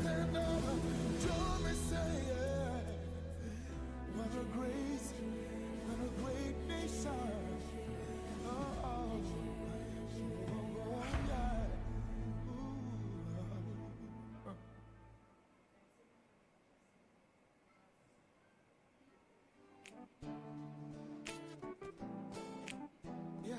stand up, join me, say yeah. What a great nation. Oh, yeah.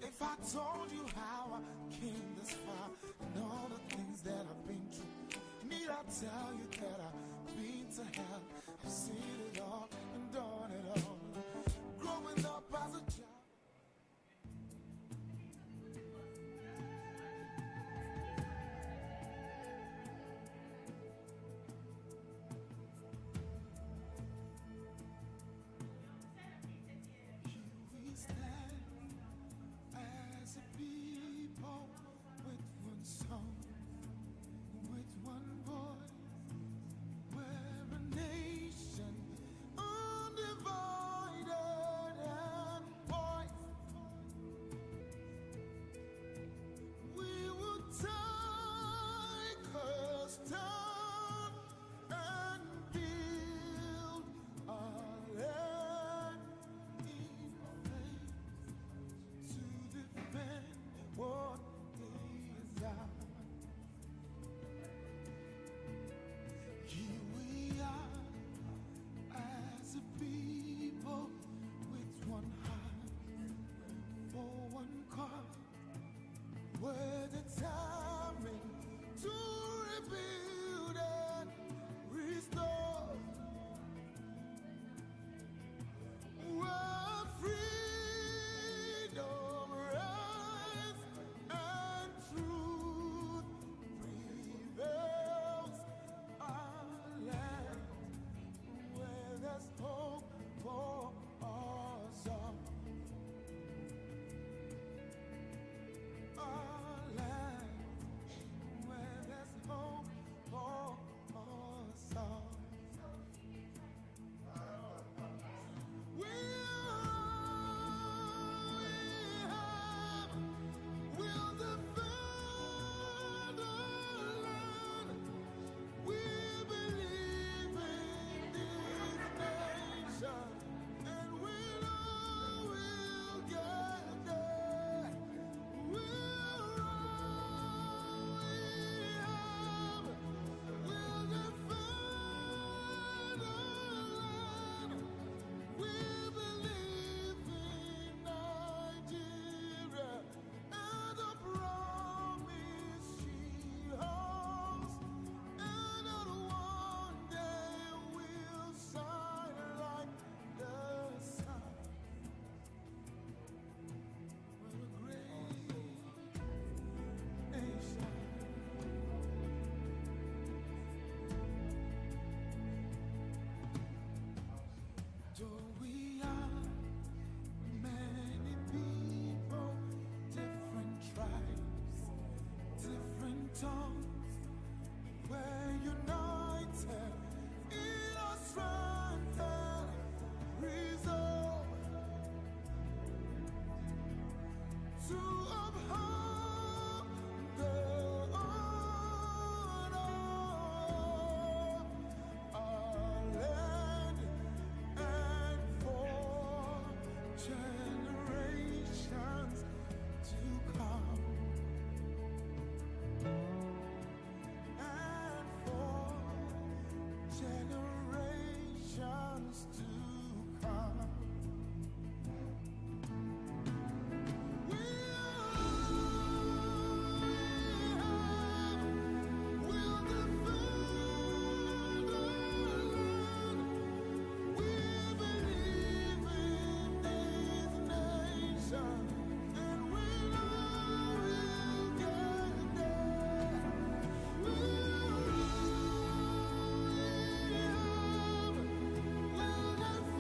If I told you how I came this far and all the things that I've been through, need I tell you that I've been to hell? I've seen it all and done it all. Growing up as a child. As a people, with one song, with one voice, we're a nation undivided and poised. We will take a stand and build our land in faith to defend what is ours. Here we are as a people with one heart for one cause. We're determined to rebuild and restore. We're freedom, rights, and truth prevails. Our land where there's hope for us all. Our land where there's hope for us all. We'll defend our land. We believe in this nation, and we know we'll get there. We'll defend our land. We believe in Nigeria and the promise she holds, and that one day we'll shine like the sun. We're a great nation. Though we are many people, different tribes, different tongues, we're united in our strength and resolve to uphold the honor of our land and for generations to come. And for generations to come. We'll defend our land. We believe in this nation, and we know we'll get there. We'll defend our land.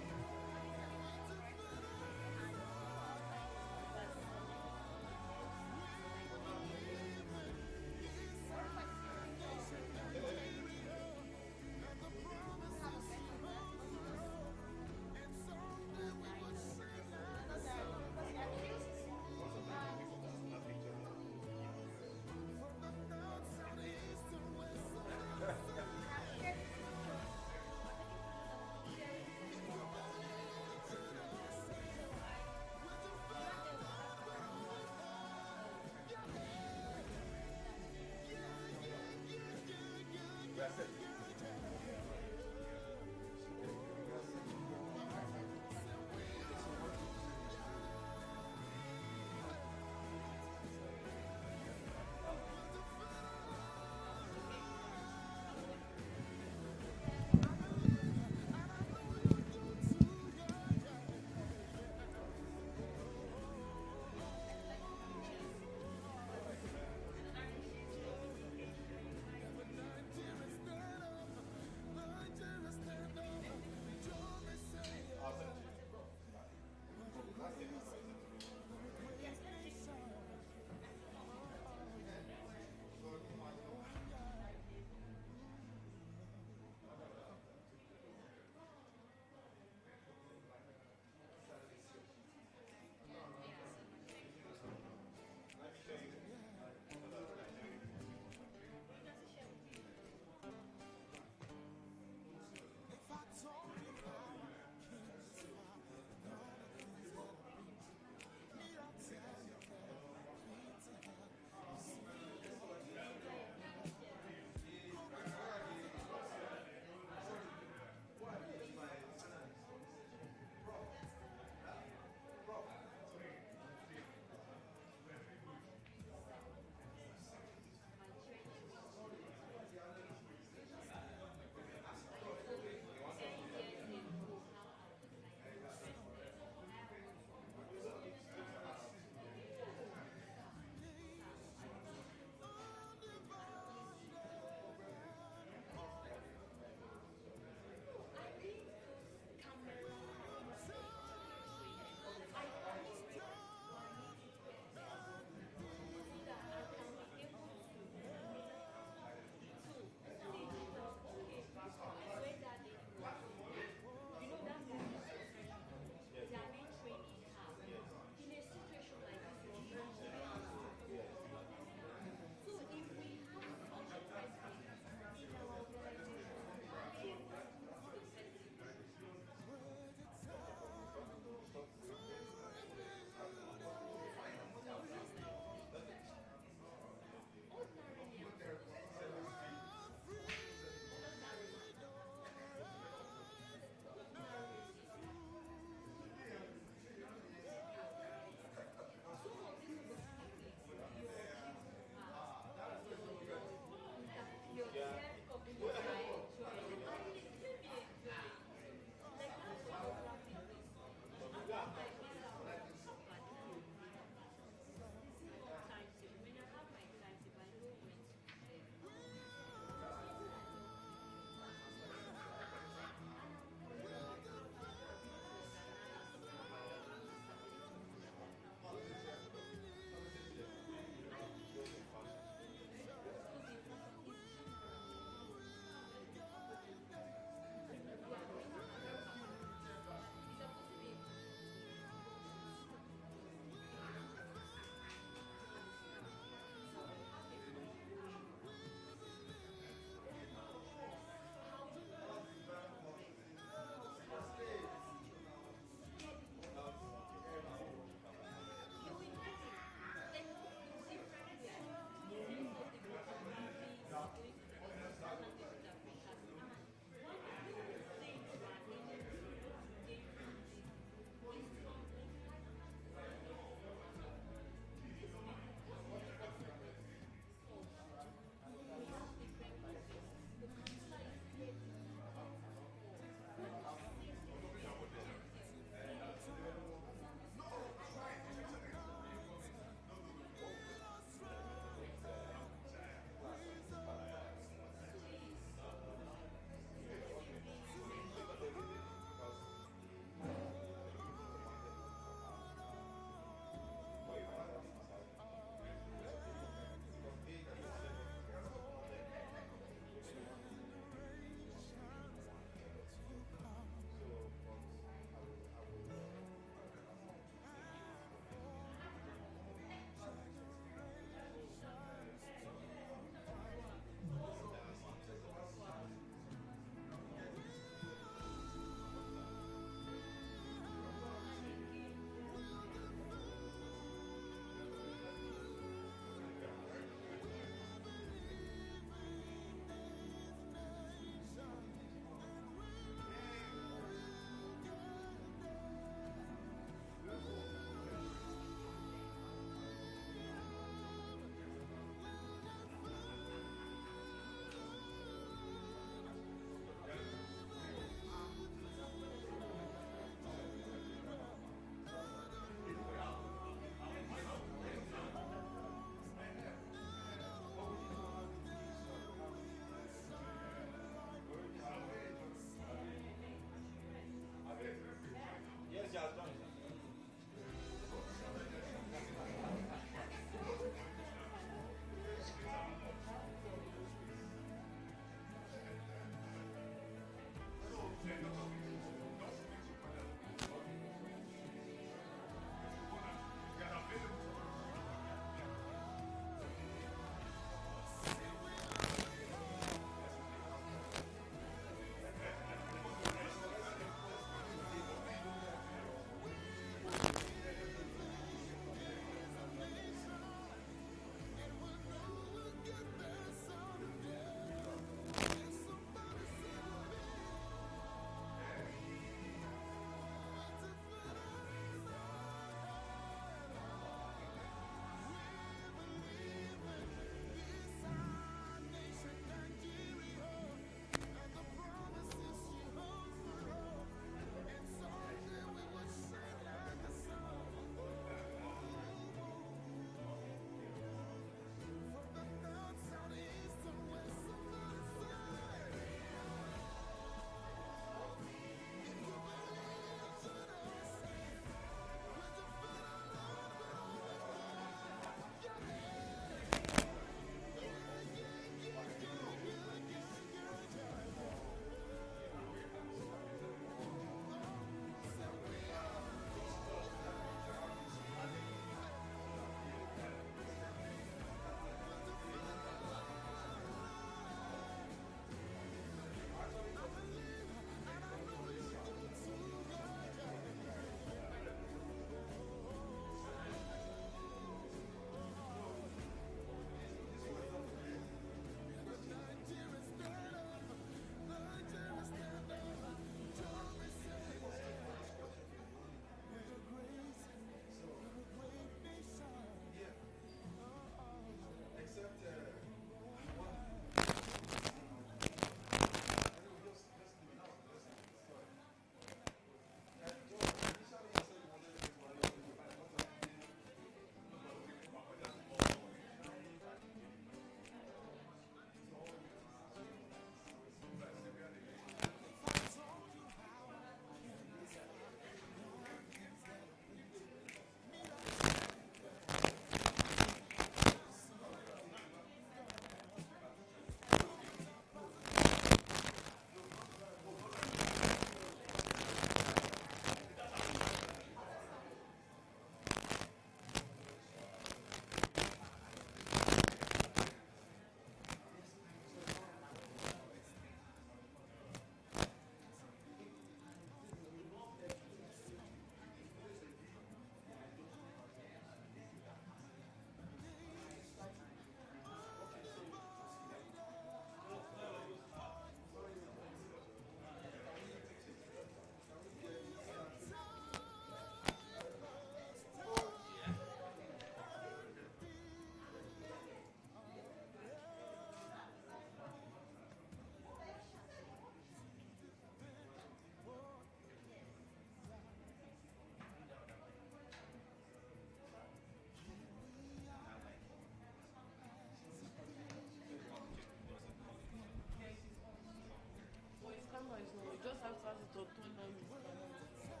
just have to ask it to turn on his camera. Yeah,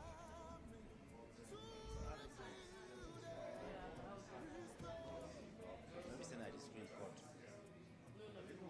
how's that? Maybe send at the screen cut. No, no, no. I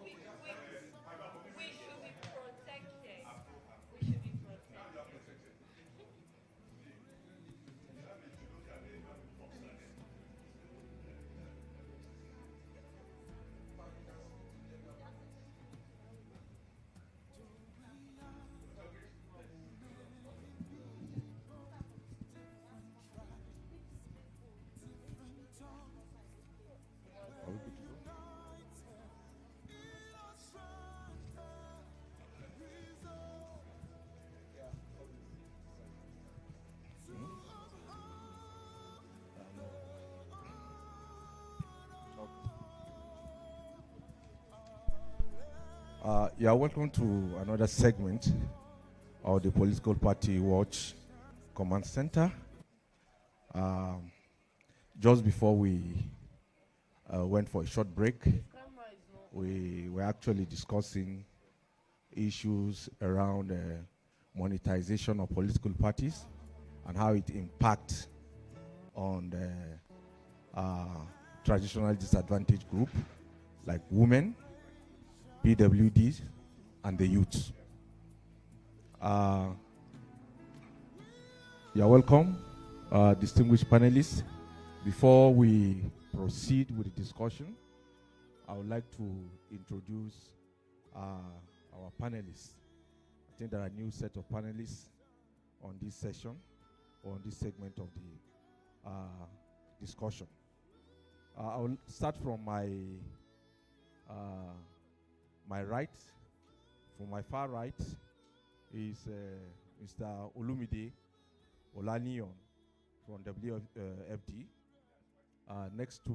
need internet. We should be protected. We should be protected. Are we good to go? Yeah, welcome to another segment of the Political Party Watch Command Center. Just before we went for a short break, Camera is not. we were actually discussing issues around monetization of political parties and how it impacts on the traditional disadvantaged group like women, PWDs, and the youth. You're welcome, distinguished panelists. Before we proceed with the discussion, I would like to introduce our panelists. I think there are a new set of panelists on this session, or on this segment of the discussion. I will start from my right. From my far right is Mr. Olumide Olaniyan from WFD. Next to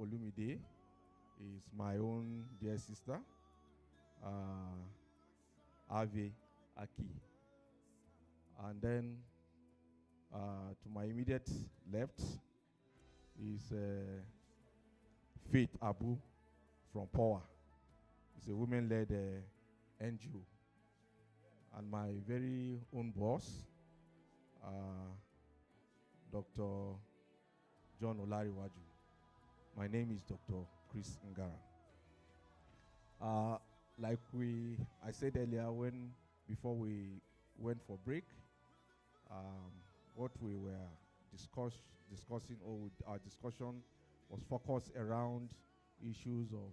Olumide is my own dear sister, Ave Aki. And then to my immediate left is Faith Abu from Power. It's a women-led NGO. And my very own boss, Dr. John Olariwaju. My name is Dr. Chris Ngara. Like I said earlier, before we went for break, what we were discussing, or our discussion was focused around issues of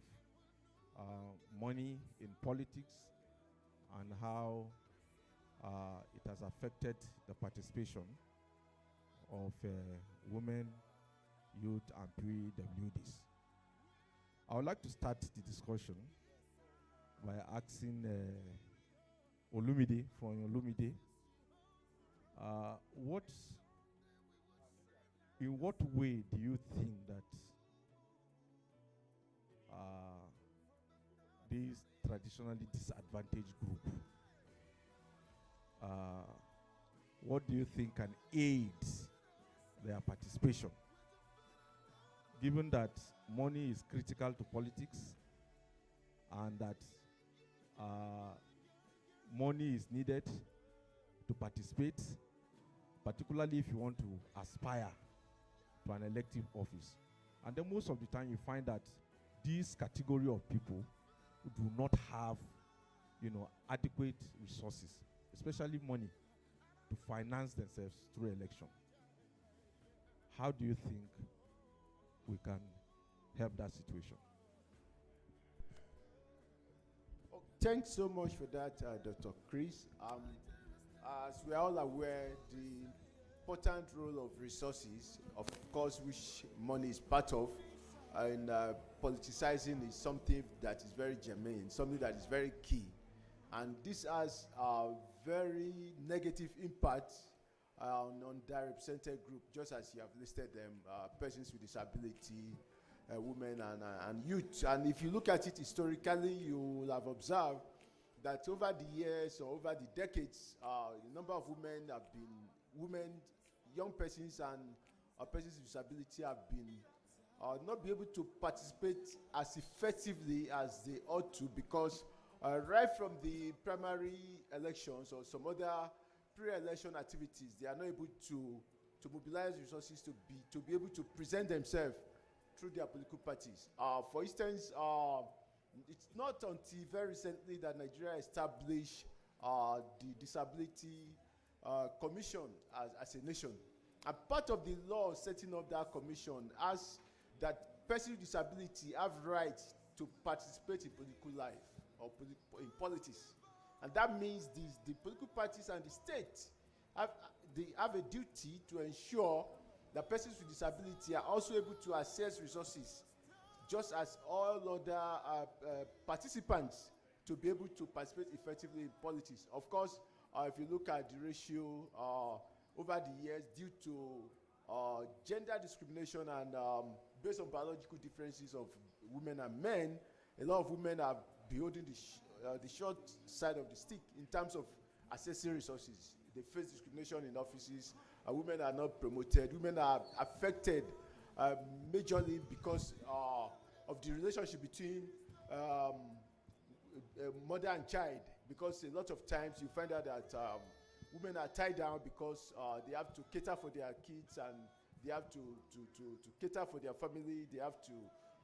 money in politics and how it has affected the participation of women, youth, and PWDs. I would like to start the discussion by asking Olumide from Olumide, in what way do you think that this traditionally disadvantaged group, what do you think can aid their participation? Given that money is critical to politics and that money is needed to participate particularly if you want to aspire to an elective office. And then most of the time you find that this category of people do not have, adequate resources, especially money, to finance themselves through election. How do you think we can help that situation? Oh, thanks so much for that, Dr. Chris. As we are all aware, the important role of resources, of course, which money is part of, and politicizing is something that is very germane, something that is very key. And this has a very negative impact on underrepresented group, just as you have listed them, persons with disability, women and youth. And if you look at it historically, you will have observed that over the years or over the decades, the number of young persons and persons with disability have been not be able to participate as effectively as they ought to, because right from the primary elections or some other pre-election activities, they are not able to mobilize resources to be able to present themselves through their political parties. For instance, it's not until very recently that Nigeria established the Disability Commission as a nation. And part of the law setting up that commission as that persons with disability have rights to participate in political life or in politics. And that means the political parties and the state have a duty to ensure that persons with disability are also able to access resources, just as all other participants, to be able to participate effectively in politics. Of course, if you look at the ratio over the years, due to gender discrimination and based on biological differences of women and men, a lot of women are beholding the short side of the stick in terms of accessing resources. They face discrimination in offices. Women are not promoted. Women are affected majorly because of the relationship between mother and child, because a lot of times you find out that women are tied down because they have to cater for their kids, and they have to cater for their family. They have to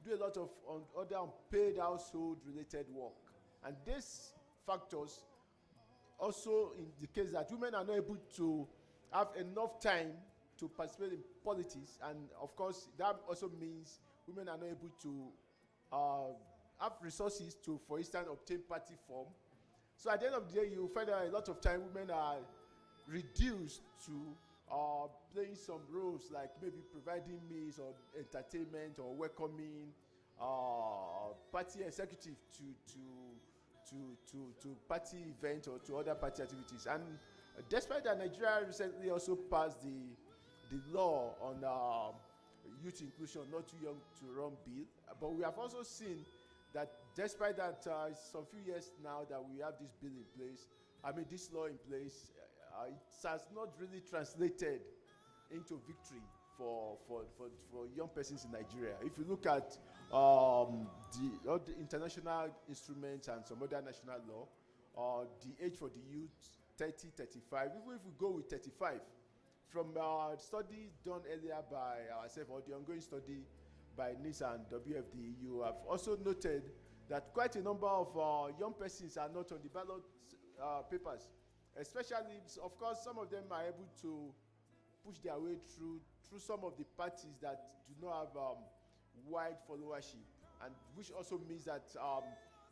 do a lot of other unpaid household related work. And these factors also indicate that women are not able to have enough time to participate in politics, and of course that also means women are not able to have resources to, for instance, obtain party form. So at the end of the day, you find that a lot of time women are reduced to playing some roles, like maybe providing meals or entertainment or welcoming party executive to party events or to other party activities. And despite that, Nigeria recently also passed the law on youth inclusion, not too young to run bill. But we have also seen that despite that, some few years now that we have this bill in place, this law in place, it has not really translated into victory for young persons in Nigeria. If you look at all the international instruments and some other national law, the age for the youth, 30, 35, even if we go with 35, from studies done earlier by ourselves, or the ongoing study by NILDs and WFD, you have also noted that quite a number of young persons are not on the ballot papers. Especially, of course, some of them are able to push their way through some of the parties that do not have wide followership, and which also means that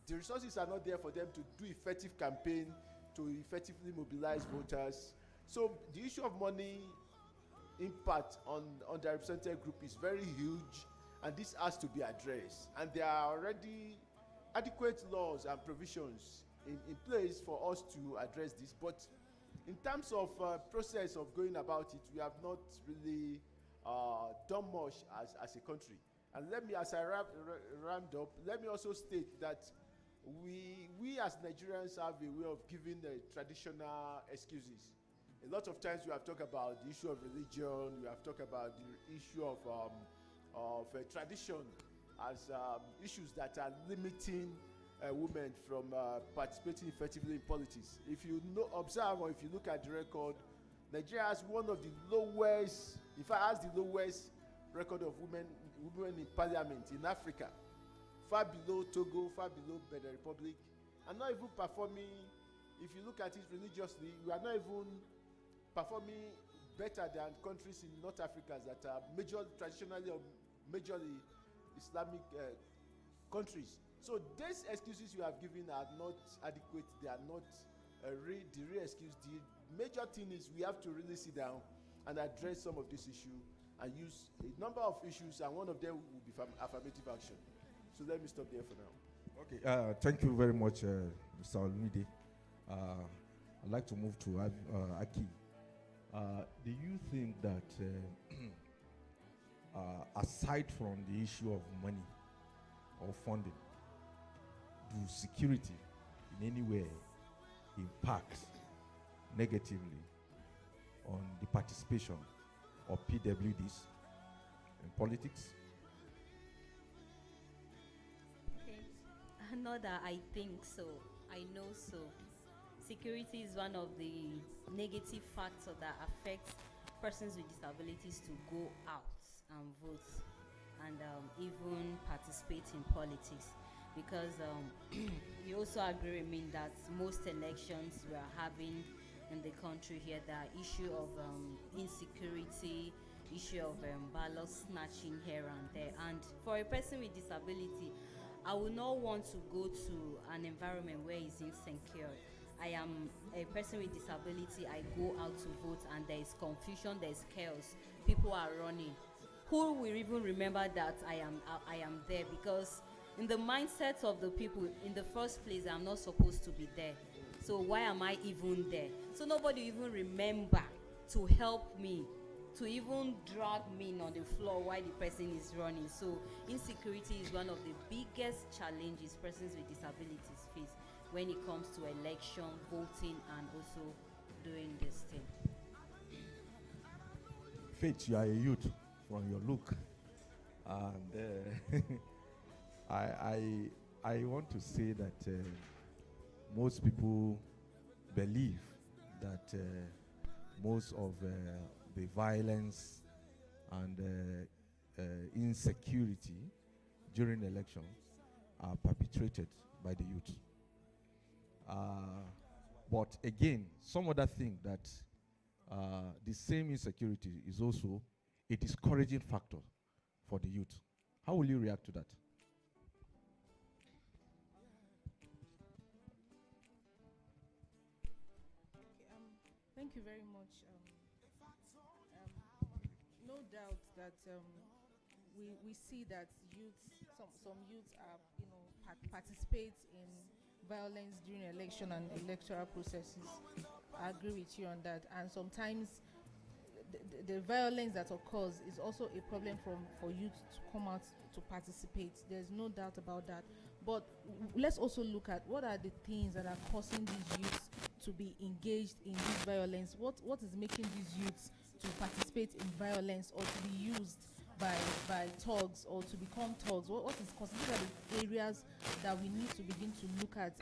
the resources are not there for them to do effective campaign, to effectively mobilize voters. So the issue of money impact on underrepresented group is very huge, and this has to be addressed. And there are already adequate laws and provisions in place for us to address this. But in terms of process of going about it, we have not really done much as a country. And let me, as I round up, let me also state that we as Nigerians have a way of giving the traditional excuses. A lot of times we have talked about the issue of religion, we have talked about the issue of tradition as issues that are limiting women from participating effectively in politics. If you observe, or if you look at the record, Nigeria has one of the lowest, in fact, has the lowest record of women in parliament in Africa, far below Togo, far below Benin Republic, and not even performing. If you look at it religiously, we are not even performing better than countries in North Africa that are traditionally or majorly Islamic countries. So these excuses you have given are not adequate. They are not the real excuse. The major thing is we have to really sit down and address some of this issue and use a number of issues, and one of them will be affirmative action. So let me stop there for now. Okay, thank you very much, Mr. Olumide. I'd like to move to Aki. Do you think that aside from the issue of money or funding, do security in any way impact negatively on the participation of PWDs in politics? Okay. Not that I think so. I know so. Security is one of the negative factors that affects persons with disabilities to go out and vote and even participate in politics, because you also agree with me that most elections we are having in the country here, there are issue of insecurity, issue of ballot snatching here and there. And for a person with disability, I would not want to go to an environment where it's insecure. I am a person with disability. I go out to vote and there is confusion, there is chaos. People are running. Who will even remember that I am there? Because in the mindset of the people, in the first place, I'm not supposed to be there. So why am I even there? So nobody even remember to help me, to even drag me on the floor while the person is running. So insecurity is one of the biggest challenges persons with disabilities face when it comes to election, voting, and also doing this thing. Faith, you are a youth from your look, and I want to say that most people believe that most of the violence and insecurity during elections are perpetrated by the youth. But again, some other thing that the same insecurity is also a discouraging factor for the youth. How will you react to that? Thank you very much. No doubt that we see that some youths are, participate in violence during election and electoral processes. I agree with you on that. And sometimes the violence that occurs is also a problem for youth to come out to participate. There's no doubt about that. But let's also look at what are the things that are causing these youths to be engaged in this violence. What is making these youths to participate in violence or to be used by thugs or to become thugs? What is causing? These are the areas that we need to begin to look at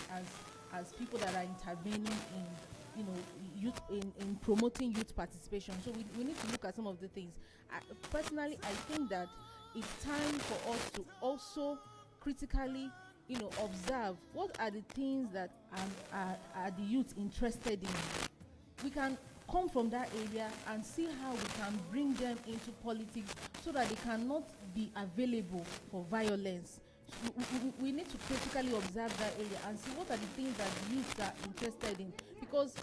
as people that are intervening in youth in promoting youth participation. So we need to look at some of the things. Personally, I think that it's time for us to also critically observe what are the things that are the youth interested in. We can come from that area and see how we can bring them into politics so that they cannot be available for violence. We need to critically observe that area and see what are the things that youths are interested in, because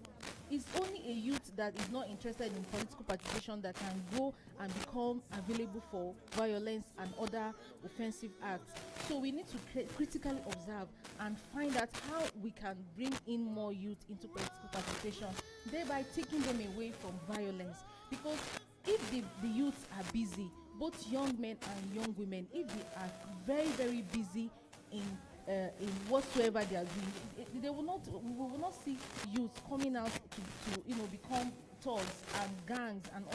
it's only a youth that is not interested in political participation that can go and become available for violence and other offensive acts. So we need to critically observe and find out how we can bring in more youth into political participation, thereby taking them away from violence. Because if the youths are busy, both young men and young women, if they are very, very busy in whatsoever they are doing, we will not see youth coming out to become thugs and gangs and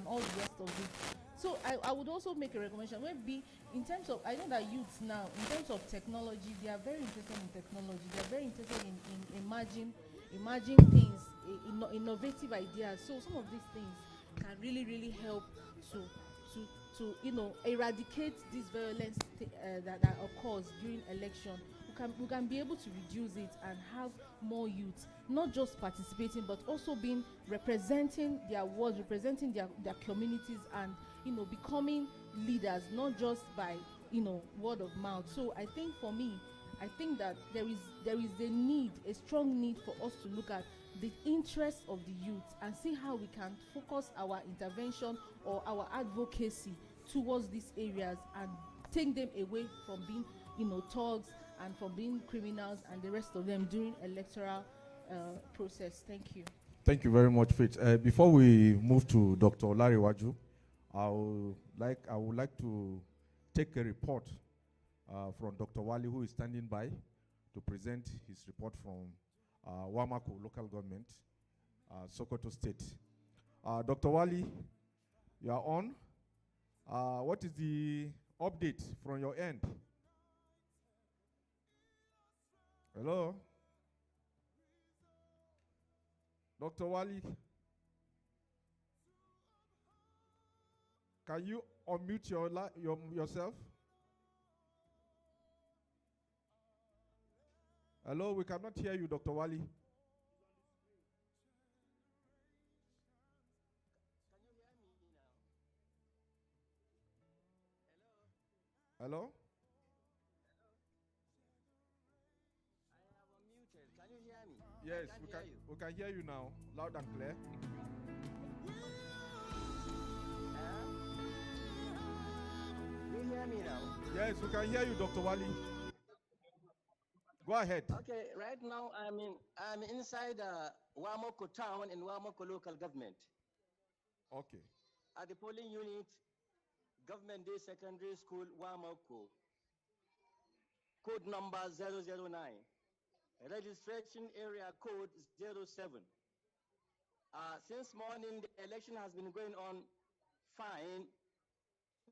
all the rest of it. So I would also make a recommendation. Maybe in terms of, I know that youths now, in terms of technology, they are very interested in technology. They are very interested in emerging things innovative ideas. So some of these things can really, really help to eradicate this violence that occurs during election. We can be able to reduce it and have more youth not just participating but also being representing their wards, representing their communities, and becoming leaders, not just by word of mouth. So I think for me, I think that there is a strong need for us to look at the interests of the youth and see how we can focus our intervention or our advocacy towards these areas and take them away from being thugs and from being criminals and the rest of them during electoral process. Thank you. Thank you very much, Faith. Before we move to Dr. Olariwaju, I would like to take a report from Dr. Wali, who is standing by to present his report from Wamako local government, Sokoto State. Dr. Wali, you are on. What is the update from your end? Hello? Dr. Wali, can you unmute yourself? Hello, we cannot hear you, Dr. Wali. Hello? Can you hear me? Yes, we can hear you now, loud and clear. You hear me now? Yes, we can hear you, Dr. Wali. Go ahead. Okay, right now I'm inside Wamoko town in Wamoko local government. Okay. At the polling unit, Government Day Secondary School, Wamoko. Code number 009. Registration area code 07. Since morning, the election has been going on fine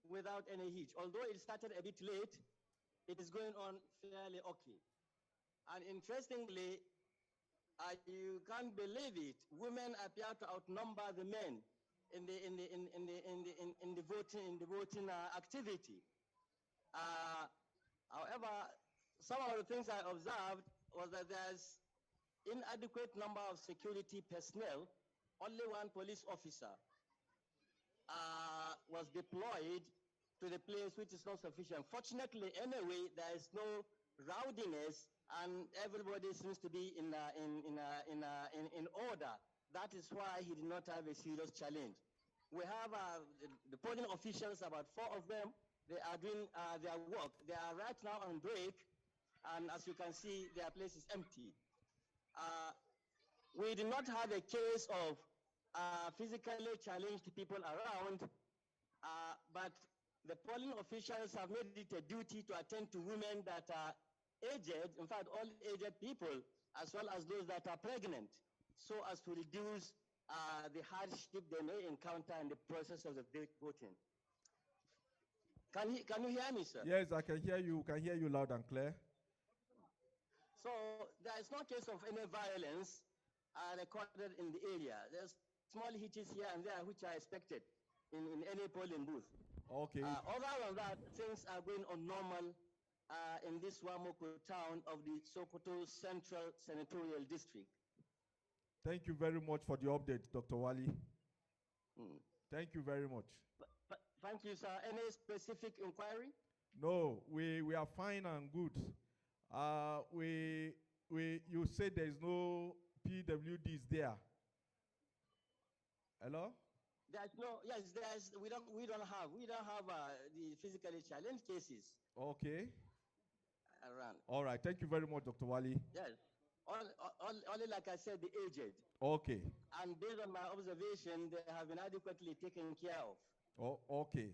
without any hitch. Although it started a bit late, it is going on fairly okay. And interestingly, you can't believe it, women appear to outnumber the men in the voting activity. However, some of the things I observed was that there's inadequate number of security personnel. Only one police officer was deployed to the place, which is not sufficient. Fortunately, anyway, there is no rowdiness, and everybody seems to be in order. That is why he did not have a serious challenge. We have the polling officials, about 4 of them. They are doing their work. They are right now on break, and as you can see, their place is empty. We did not have a case of physically challenged people around, but the polling officials have made it a duty to attend to women that are aged, in fact, all aged people, as well as those that are pregnant, so as to reduce the hardship they may encounter in the process of the voting. Can you hear me, sir? Yes, I can hear you. Can hear you loud and clear. So there is no case of any violence recorded in the area. There's small hitches here and there which are expected in any polling booth. Okay. Other than that, things are going on normal in this Wamoko town of the Sokoto Central Senatorial District. Thank you very much for the update, Dr. Wali. Thank you very much. Thank you, sir. Any specific inquiry? No, we are fine and good. You said there is no PWDs there. Hello? There's no, yes, we don't have the physically challenged cases. Okay. Around. All right. Thank you very much, Dr. Wali. Yes. Only like I said, the aged. Okay. And based on my observation, they have been adequately taken care of. Oh, okay.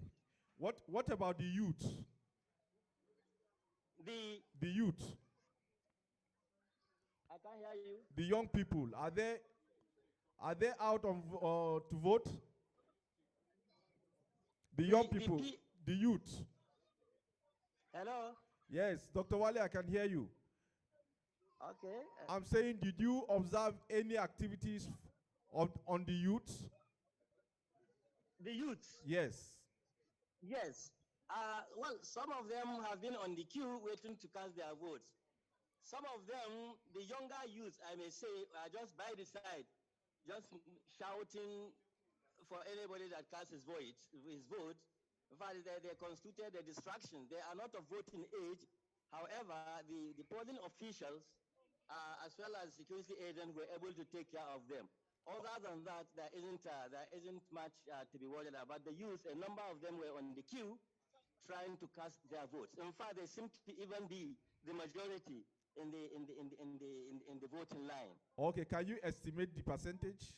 What about the youth? The youth. I can't hear you. The young people, are they out to vote? The young people, the youth. Hello? Yes, Dr. Wale, I can hear you. Okay. I'm saying, did you observe any activities on the youth? The youths. Yes. Yes. Well, some of them have been on the queue waiting to cast their votes. Some of them, the younger youths, I may say, are just by the side, just shouting for anybody that casts his vote. In fact, they constituted a distraction. They are not of voting age. However, the polling officials, as well as security agents, were able to take care of them. Other than that, there isn't much to be worried about. The youth, a number of them were on the queue trying to cast their votes. In fact, they seem to even be the majority in the voting line. Okay, can you estimate the percentage?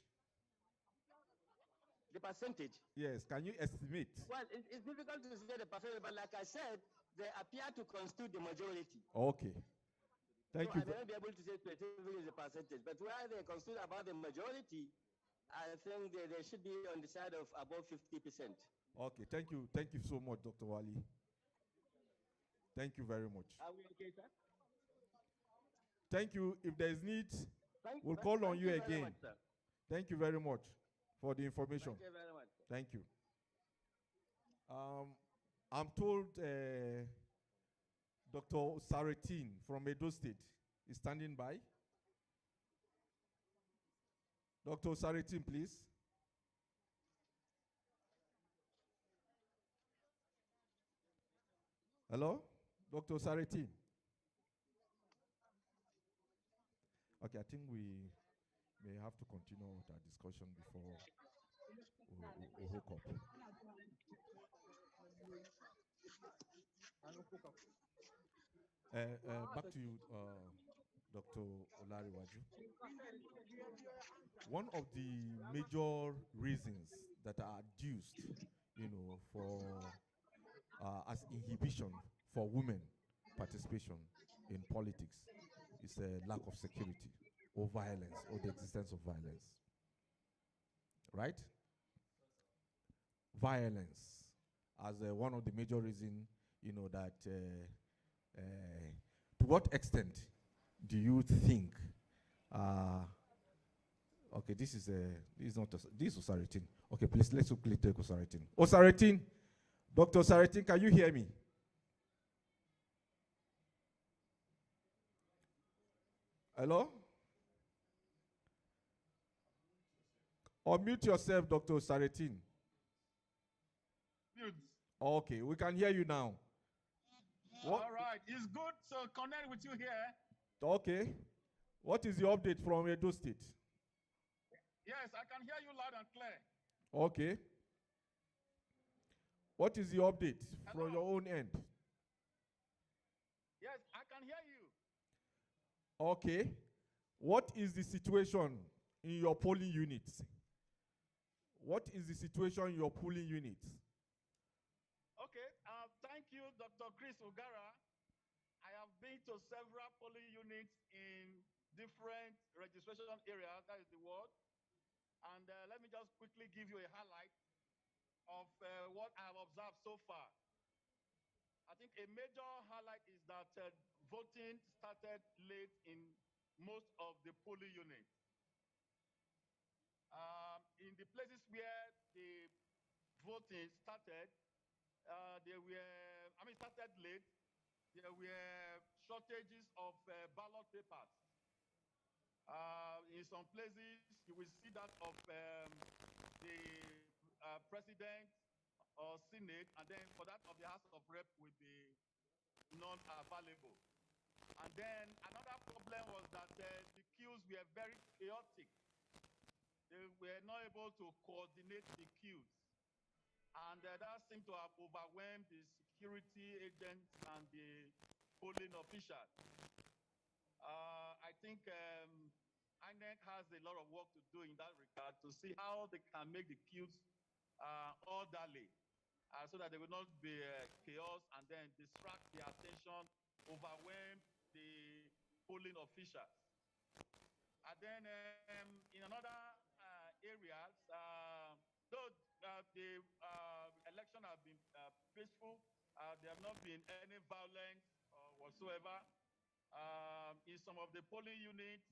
The percentage? Yes, can you estimate? Well, it's difficult to say the percentage, but like I said, they appear to constitute the majority. Okay. Thank so you. I may not be able to say specifically the percentage, but where they constitute about the majority, I think they should be on the side of above 50%. Okay, thank you. Thank you so much, Dr. Wali. Thank you very much. Are we okay, sir? Thank you. If there is need, we'll call on you again. Much, sir. Thank you very much for the information. Thank you very much. Thank you. I'm told Dr. Saretin from Edo State is standing by. Dr. Saretin, please. Hello? Dr. Saretin. Okay, I think we may have to continue with our discussion before we hook up. Back to you, Dr. Olariwaju. One of the major reasons that are adduced, for as inhibition for women participation in politics is a lack of security or violence or the existence of violence. Right? Violence as one of the major reasons, that to what extent do you think okay, this is not this is Osaritin. Okay, please let's quickly take Osaritin. Osaritin, Dr. Osaritin, can you hear me? Hello? Unmute yourself, Dr. Osaritin. Mute. Okay, we can hear you now. All right, it's good to connect with you here. Okay. What is the update from Edo State? Yes, I can hear you loud and clear. Okay. What is the update Hello? from your own end? Yes, I can hear you. Okay. What is the situation in your polling units? What is the situation in your polling units? Okay, thank you, Dr. Chris Ogara. I have been to several polling units in different registration areas, that is the word. And let me just quickly give you a highlight of what I have observed so far. I think a major highlight is that voting started late in most of the polling units. In the places where the voting started, started late. There were shortages of ballot papers. In some places, you will see that of the president or Senate, and then for that of the House of Rep will be non-available. And then another problem was that the queues were very chaotic. They were not able to coordinate the queues. And that seemed to have overwhelmed the security agents and the polling officials. I think INEC has a lot of work to do in that regard to see how they can make the queues orderly so that there will not be chaos and then distract the attention, overwhelm the polling officials. And then in another areas, though the election have been peaceful, there have not been any violence whatsoever. in some of the polling units,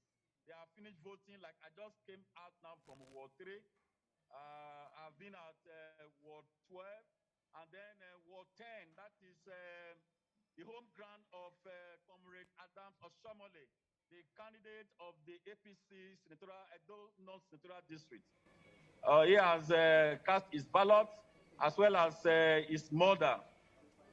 they have finished voting. Like I just came out now from Ward 3. I've been at Ward 12, and then Ward 10. That is the home ground of Comrade Adams Oshomole, the candidate of the APC senatorial Edo North senatorial district. He has cast his ballot as well as his mother.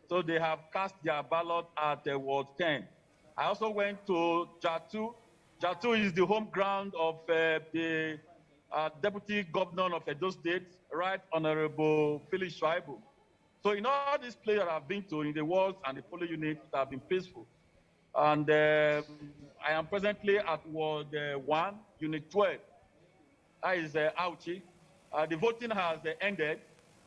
So they have cast their ballot at Ward 10. I also went to Jatu. Jatu is the home ground of the Deputy Governor of Edo State, Right Honorable Felix Shaibu. So in all these places that I've been to in the wards and the polling units that have been peaceful. And I am presently at Ward 1, Unit 12. That is Auchi. The voting has ended.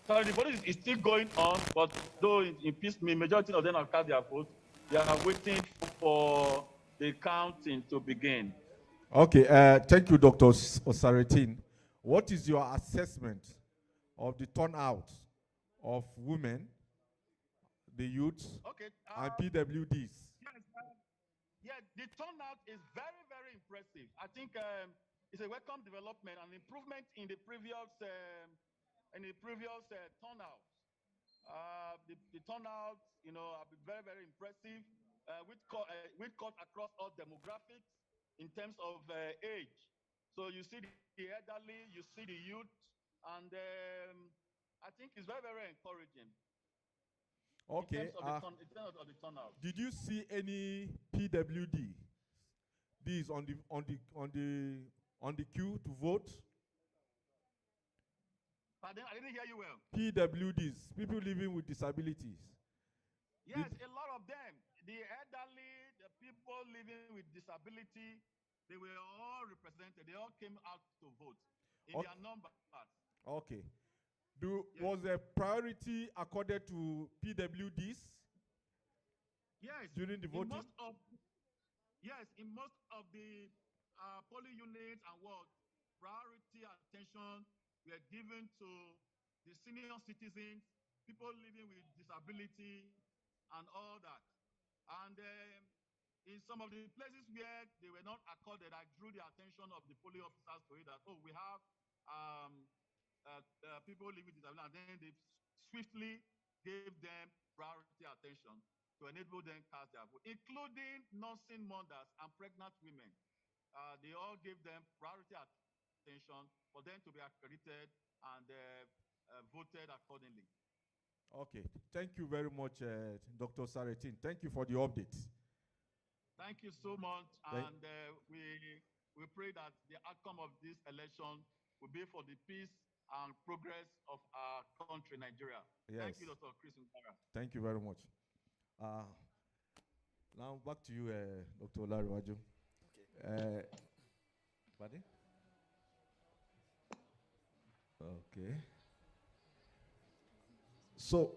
So the voting is still going on, but though in peace, majority of them have cast their vote. They are waiting for the counting to begin. Okay, thank you, Dr. Osaretin. What is your assessment of the turnout of women, the youths, and PWDs? Yes, the turnout is very, very impressive. I think it's a welcome development and improvement in the previous turnout. The turnout, have been very, very impressive. With cut across all demographics in terms of age. So you see the elderly, you see the youth, and I think it's very, very encouraging. Okay. In terms of the turnout. Did you see any PWD? These on the queue to vote? Pardon? I didn't hear you well. PWDs, people living with disabilities. Yes, a lot of them. The elderly, the people living with disability, they were all represented. They all came out to vote in their numbers. Okay. Was a priority accorded to PWDs? Yes. During the voting? In most of the polling units and wards, priority attention were given to the senior citizens, people living with disability, and all that. And in some of the places where they were not accorded, I drew the attention of the polling officers to it that, we have people living with disability, and then they swiftly gave them priority attention to enable them cast their vote, including nursing mothers and pregnant women. They all gave them priority attention for them to be accredited and voted accordingly. Okay, thank you very much, Dr. Saretin. Thank you for the update. Thank you so much, and we pray that the outcome of this election will be for the peace and progress of our country, Nigeria. Yes. Thank you, Dr. Chris Nkara. Thank you very much. Now back to you, Dr. Olariwaju. Okay. Pardon? Okay. So,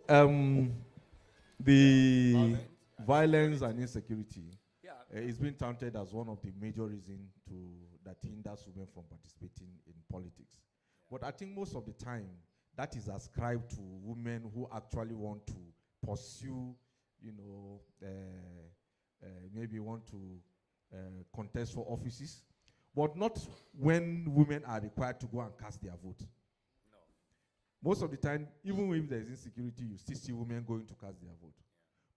the violence and insecurity is being counted as one of the major reasons that hinders women from participating in politics. But I think most of the time, that is ascribed to women who actually want to pursue, maybe want to contest for offices, but not when women are required to go and cast their vote. Most of the time, even if there is insecurity, you still see women going to cast their vote.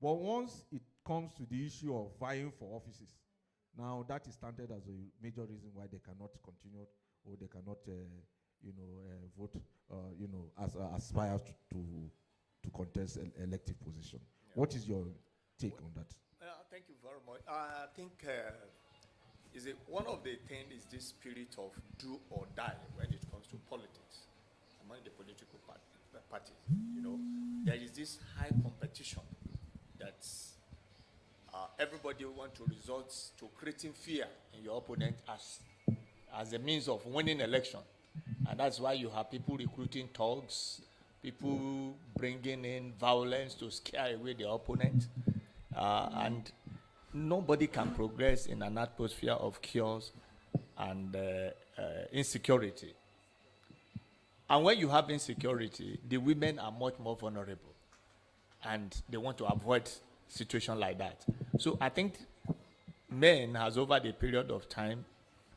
But once it comes to the issue of vying for offices, now that is counted as a major reason why they cannot continue or they cannot, vote, aspire to contest an elective position. Yeah. What is your take on that? Thank you very much. I think one of the things is this spirit of do or die when it comes to politics among the political parties. There is this high competition that everybody wants to resort to creating fear in your opponent as a means of winning election. And that's why you have people recruiting thugs, people bringing in violence to scare away their opponent. And nobody can progress in an atmosphere of chaos and insecurity. And when you have insecurity, the women are much more vulnerable. And they want to avoid situations like that. So I think men has over the period of time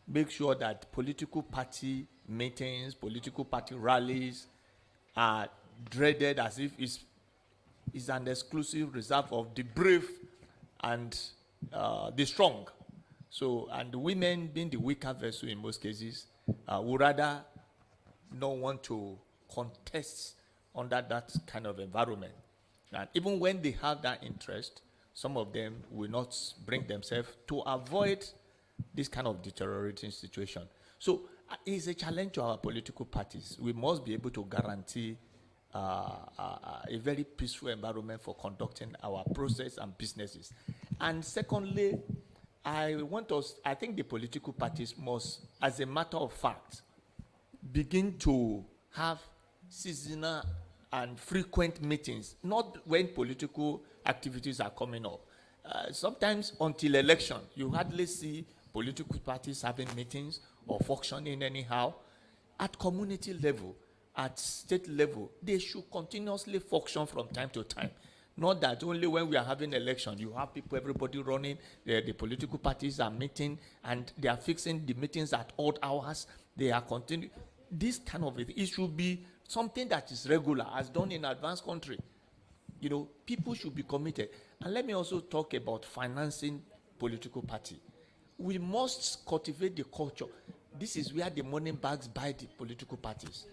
make sure that political party meetings, political party rallies are dreaded as if it's an exclusive reserve of the brave and the strong. So, and the women being the weaker vessel in most cases, would rather not want to contest under that kind of environment. And even when they have that interest, some of them will not bring themselves to avoid this kind of deteriorating situation. So it's a challenge to our political parties. We must be able to guarantee a very peaceful environment for conducting our process and businesses. And secondly, I think the political parties must, as a matter of fact, begin to have seasonal and frequent meetings, not when political activities are coming up. Sometimes until election, you hardly see political parties having meetings or functioning anyhow. At community level, at state level, they should continuously function from time to time. Not that only when we are having election, you have people, everybody running, the political parties are meeting, and they are fixing the meetings at odd hours. They are continuing. This kind of it should be something that is regular, as done in advanced country. You know, people should be committed. And let me also talk about financing political party. We must cultivate the culture. This is where the money bags buy the political parties.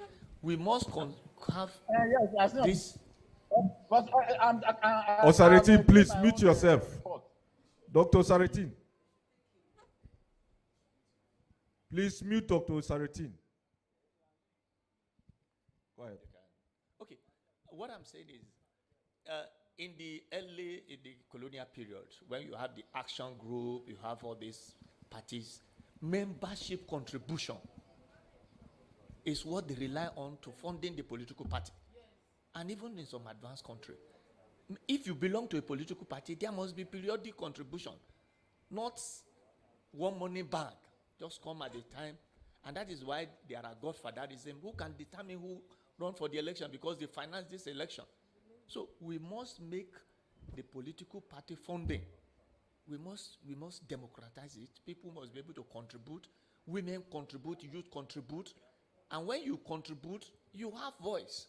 We must have this. Osaritin, please mute yourself. Dr. Osaritin. Please mute Dr. Osaritin. Go ahead. Okay. What I'm saying is, in the colonial period, when you have the action group, you have all these parties, membership contribution is what they rely on to funding the political party. And even in some advanced country, if you belong to a political party, there must be periodic contribution, not one money bag, just come at a time. And that is why there are godfatherism. Who can determine who run for the election because they finance this election? So we must make the political party funding. We must democratize it. People must be able to contribute. Women contribute, youth contribute. And when you contribute, you have voice.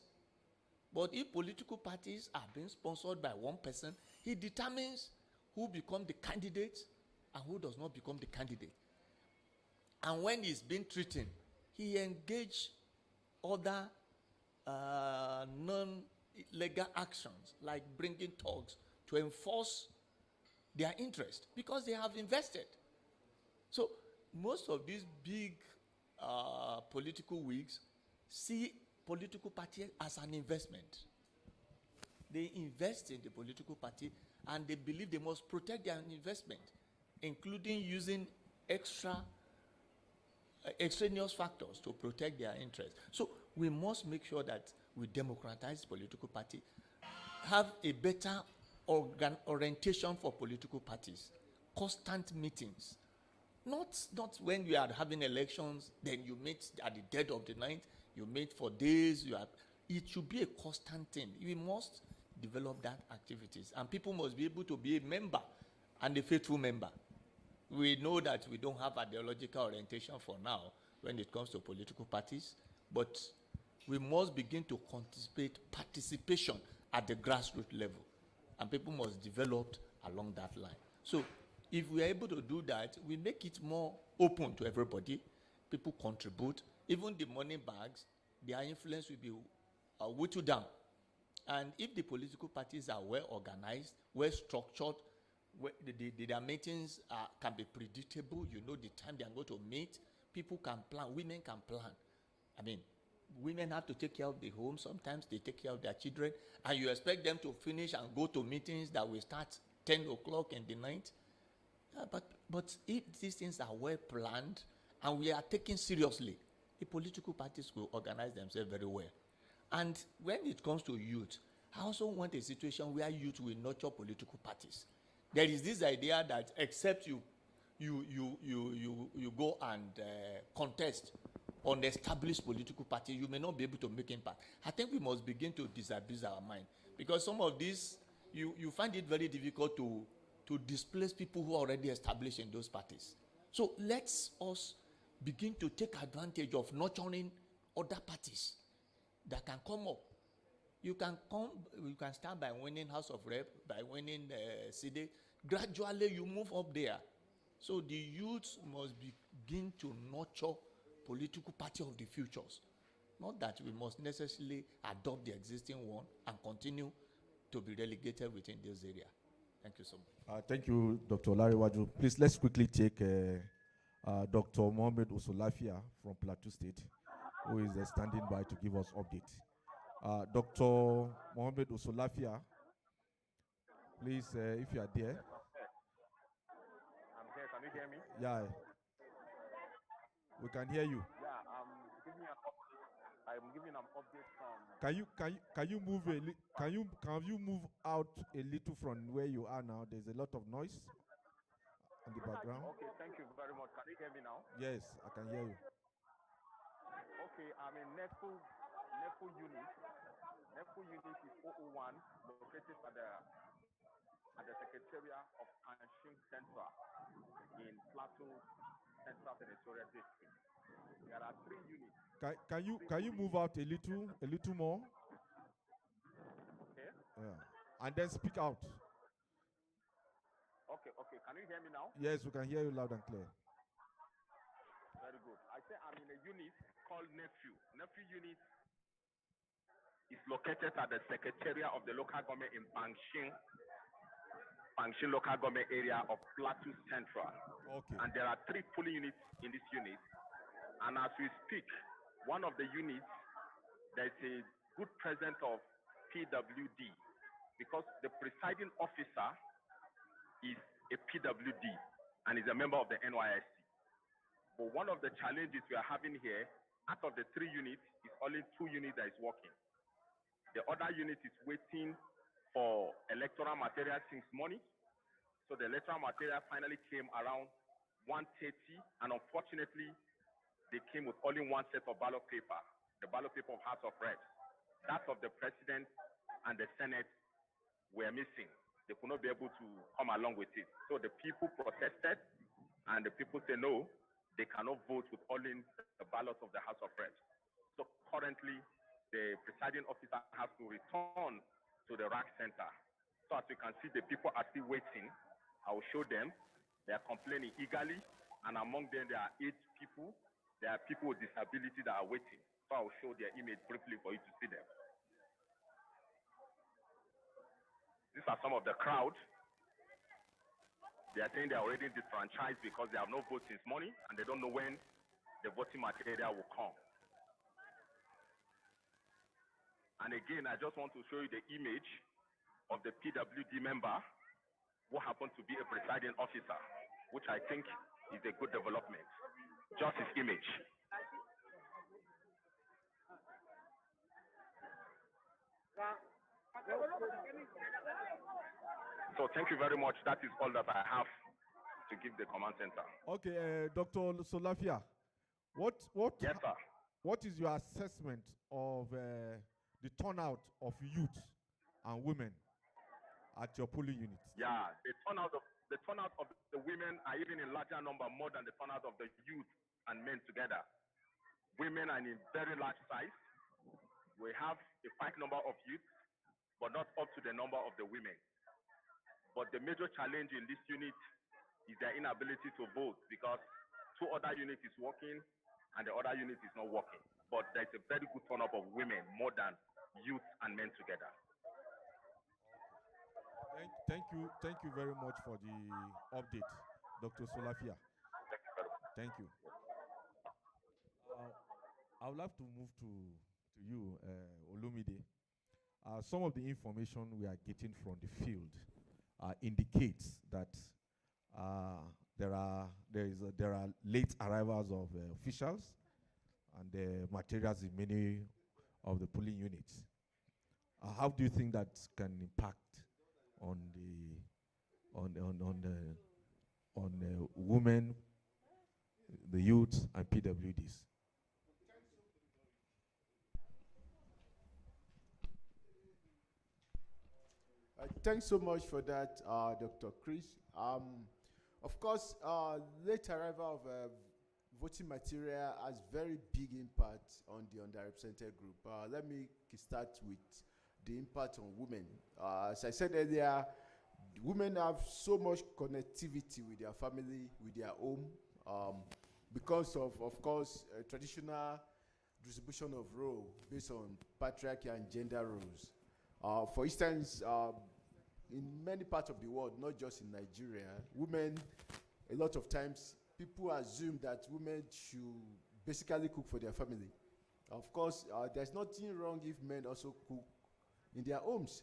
But if political parties are being sponsored by one person, he determines who becomes the candidate and who does not become the candidate. And when he's being treated, he engages other non-legal actions like bringing thugs to enforce their interest because they have invested. So most of these big political wigs see political party as an investment. They invest in the political party and they believe they must protect their investment, including using extraneous factors to protect their interest. So we must make sure that we democratize political party, have a better orientation for political parties, constant meetings. Not when we are having elections, then you meet at the dead of the night, you meet for days, it should be a constant thing. We must develop that activities. And people must be able to be a member and a faithful member. We know that we don't have ideological orientation for now when it comes to political parties, but we must begin to anticipate participation at the grassroots level. And people must develop along that line. So if we are able to do that, we make it more open to everybody. People contribute. Even the money bags, their influence will be whittled down. And if the political parties are well organized, well structured, their meetings can be predictable, you know the time they are going to meet, people can plan, women can plan. I mean, women have to take care of the home, sometimes they take care of their children, and you expect them to finish and go to meetings that will start 10 o'clock in the night. But if these things are well planned and we are taken seriously, the political parties will organize themselves very well. And when it comes to youth, I also want a situation where youth will nurture political parties. There is this idea that except you go and contest on established political party, you may not be able to make impact. I think we must begin to disabuse our mind, because some of these, you find it very difficult to to displace people who are already established in those parties. So let's us begin to take advantage of nurturing other parties that can come up. You can start by winning House of Rep, by winning CD. Gradually, you move up there. So the youth must begin to nurture political party of the futures. Not that we must necessarily adopt the existing one and continue to be relegated within this area. Thank you so much. Thank you, Dr. Olariwaju. Please, let's quickly take Dr. Mohammed Osolafia from Plateau State, who is standing by to give us update. Dr. Mohammed Osolafia, please, if you are there. I'm here. Can you hear me? Yeah, we can hear you. Yeah, I'm giving an update from. Can you move out a little from where you are now? There's a lot of noise on the background. Okay, thank you very much. Can you hear me now? Yes, I can hear you. Okay, I'm in Nefu unit. Nefu unit is 001, located at the Secretariat of Anshin Central in Plateau Central Senatorial District. There are 3 units. Can you move out a little more? Okay. Yeah. And then speak out. Okay. Can you hear me now? Yes, we can hear you loud and clear. Very good. I say I'm in a unit called Nephew. Nephew unit is located at the Secretariat of the local government in Pangshin local government area of Plateau Central. Okay. And there are 3 polling units in this unit. And as we speak, one of the units, there's a good presence of PWD, because the presiding officer is a PWD and is a member of the NYSC. But one of the challenges we are having here, out of the 3 units, is only 2 units that is working. The other unit is waiting for electoral material since morning. So the electoral material finally came around 1:30, and unfortunately, they came with only 1 set of ballot paper, the ballot paper of House of Reps. That of the President and the Senate were missing. They could not be able to come along with it. So the people protested, and the people say no, they cannot vote with only the ballots of the House of Reps. So currently, the presiding officer has to return to the rack center. So as you can see, the people are still waiting. I will show them. They are complaining eagerly, and among them, there are 8 people. There are people with disability that are waiting. So I will show their image briefly for you to see them. These are some of the crowd. They are saying they are already disfranchised because they have no vote since morning, and they don't know when the voting material will come. And again, I just want to show you the image of the PWD member who happened to be a presiding officer, which I think is a good development. Just his image. So thank you very much. That is all that I have to give the command center. Okay, Dr. Solafia, Yes, sir. What is your assessment of the turnout of youth and women at your polling units? Yeah, the turnout of the women are even in larger number, more than the turnout of the youth and men together. Women are in very large size. We have a fine number of youth, but not up to the number of the women. But the major challenge in this unit is their inability to vote, because 2 other units is working and the other unit is not working. But there's a very good turnout of women, more than youth and men together. Thank you very much for the update, Dr. Solafia. Thank you. I would like to move to you, Olumide. Some of the information we are getting from the field indicates that there are late arrivals of officials and materials in many of the polling units. How do you think that can impact on the women, the youth, and PWDs? thanks so much for that, Dr. Chris. Of course, late arrival of voting material has very big impact on the underrepresented group. Let me start with the impact on women. As I said earlier, women have so much connectivity with their family, with their home, because of course, traditional distribution of role based on patriarchy and gender roles. For instance, in many parts of the world, not just in Nigeria, women, a lot of times, people assume that women should basically cook for their family. Of course, there's nothing wrong if men also cook in their homes.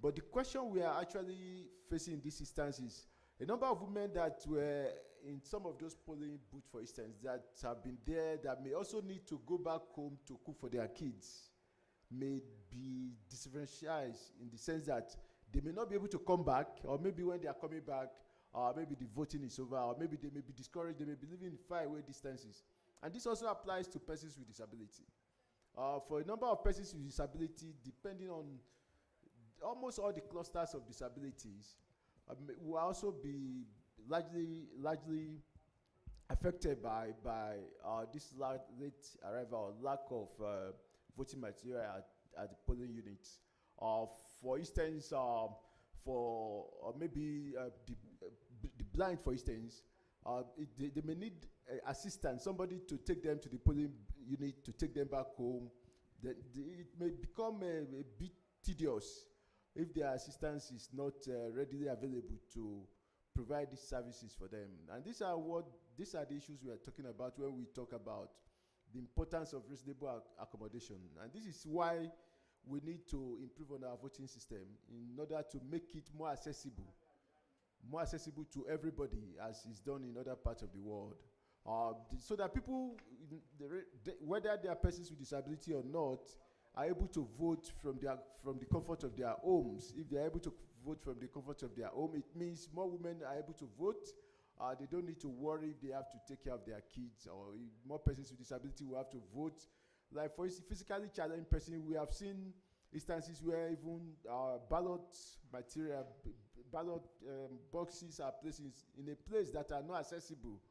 But the question we are actually facing in this instance is a number of women that were in some of those polling booths, for instance, that have been there, that may also need to go back home to cook for their kids, may be disenfranchised in the sense that they may not be able to come back, or maybe when they are coming back, maybe the voting is over, or maybe they may be discouraged, they may be living in faraway distances. And this also applies to persons with disability. For a number of persons with disability, depending on almost all the clusters of disabilities, will also be largely affected by this late arrival, lack of voting material at the polling units. For instance, for maybe the blind, for instance, they may need assistance, somebody to take them to the polling unit, to take them back home. It may become a bit tedious if their assistance is not readily available to provide these services for them. And these are the issues we are talking about when we talk about the importance of reasonable accommodation. And this is why we need to improve on our voting system in order to make it more accessible to everybody, as is done in other parts of the world. So that people, whether they are persons with disability or not, are able to vote from the comfort of their homes. If they are able to vote from the comfort of their home, it means more women are able to vote. They don't need to worry if they have to take care of their kids, or if more persons with disability will have to vote. Like for physically challenged person, we have seen instances where even ballot material, boxes are placed in a place that are not accessible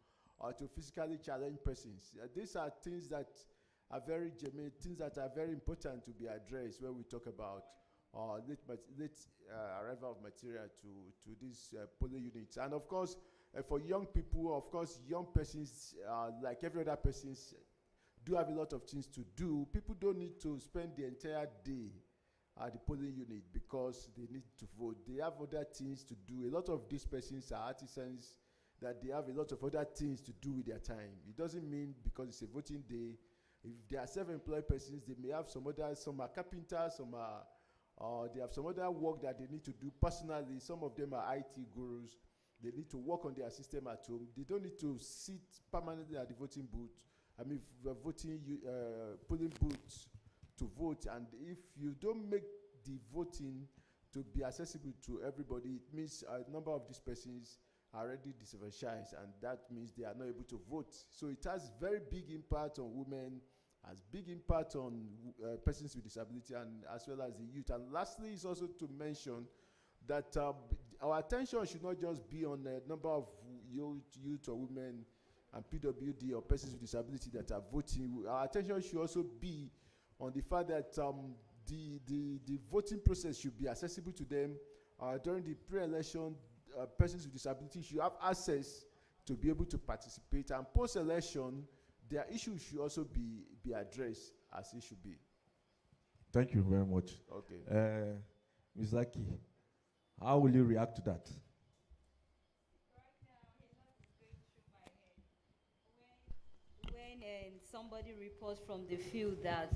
to physically challenged persons. These are things that are very germane, things that are very important to be addressed when we talk about late arrival of material to these polling units. And of course, for young people, of course, young persons, like every other persons, do have a lot of things to do. People don't need to spend the entire day at the polling unit because they need to vote. They have other things to do. A lot of these persons are artisans, that they have a lot of other things to do with their time. It doesn't mean because it's a voting day. If they are self-employed persons, they may have some are carpenters, they have some other work that they need to do personally. Some of them are IT gurus. They need to work on their system at home. They don't need to sit permanently at the voting booth. I mean, polling booths to vote. And if you don't make the voting to be accessible to everybody, it means a number of these persons are already disenfranchised, and that means they are not able to vote. So it has very big impact on women, has big impact on persons with disability, and as well as the youth. And lastly, is also to mention that our attention should not just be on a number of youth or women and PWD or persons with disability that are voting. Our attention should also be on the fact that the voting process should be accessible to them. During the pre-election, persons with disability should have access to be able to participate, and post-election, their issues should also be addressed as it should be. Thank you very much. Okay. Ms. Zaki, how will you react to that? When somebody reports from the field that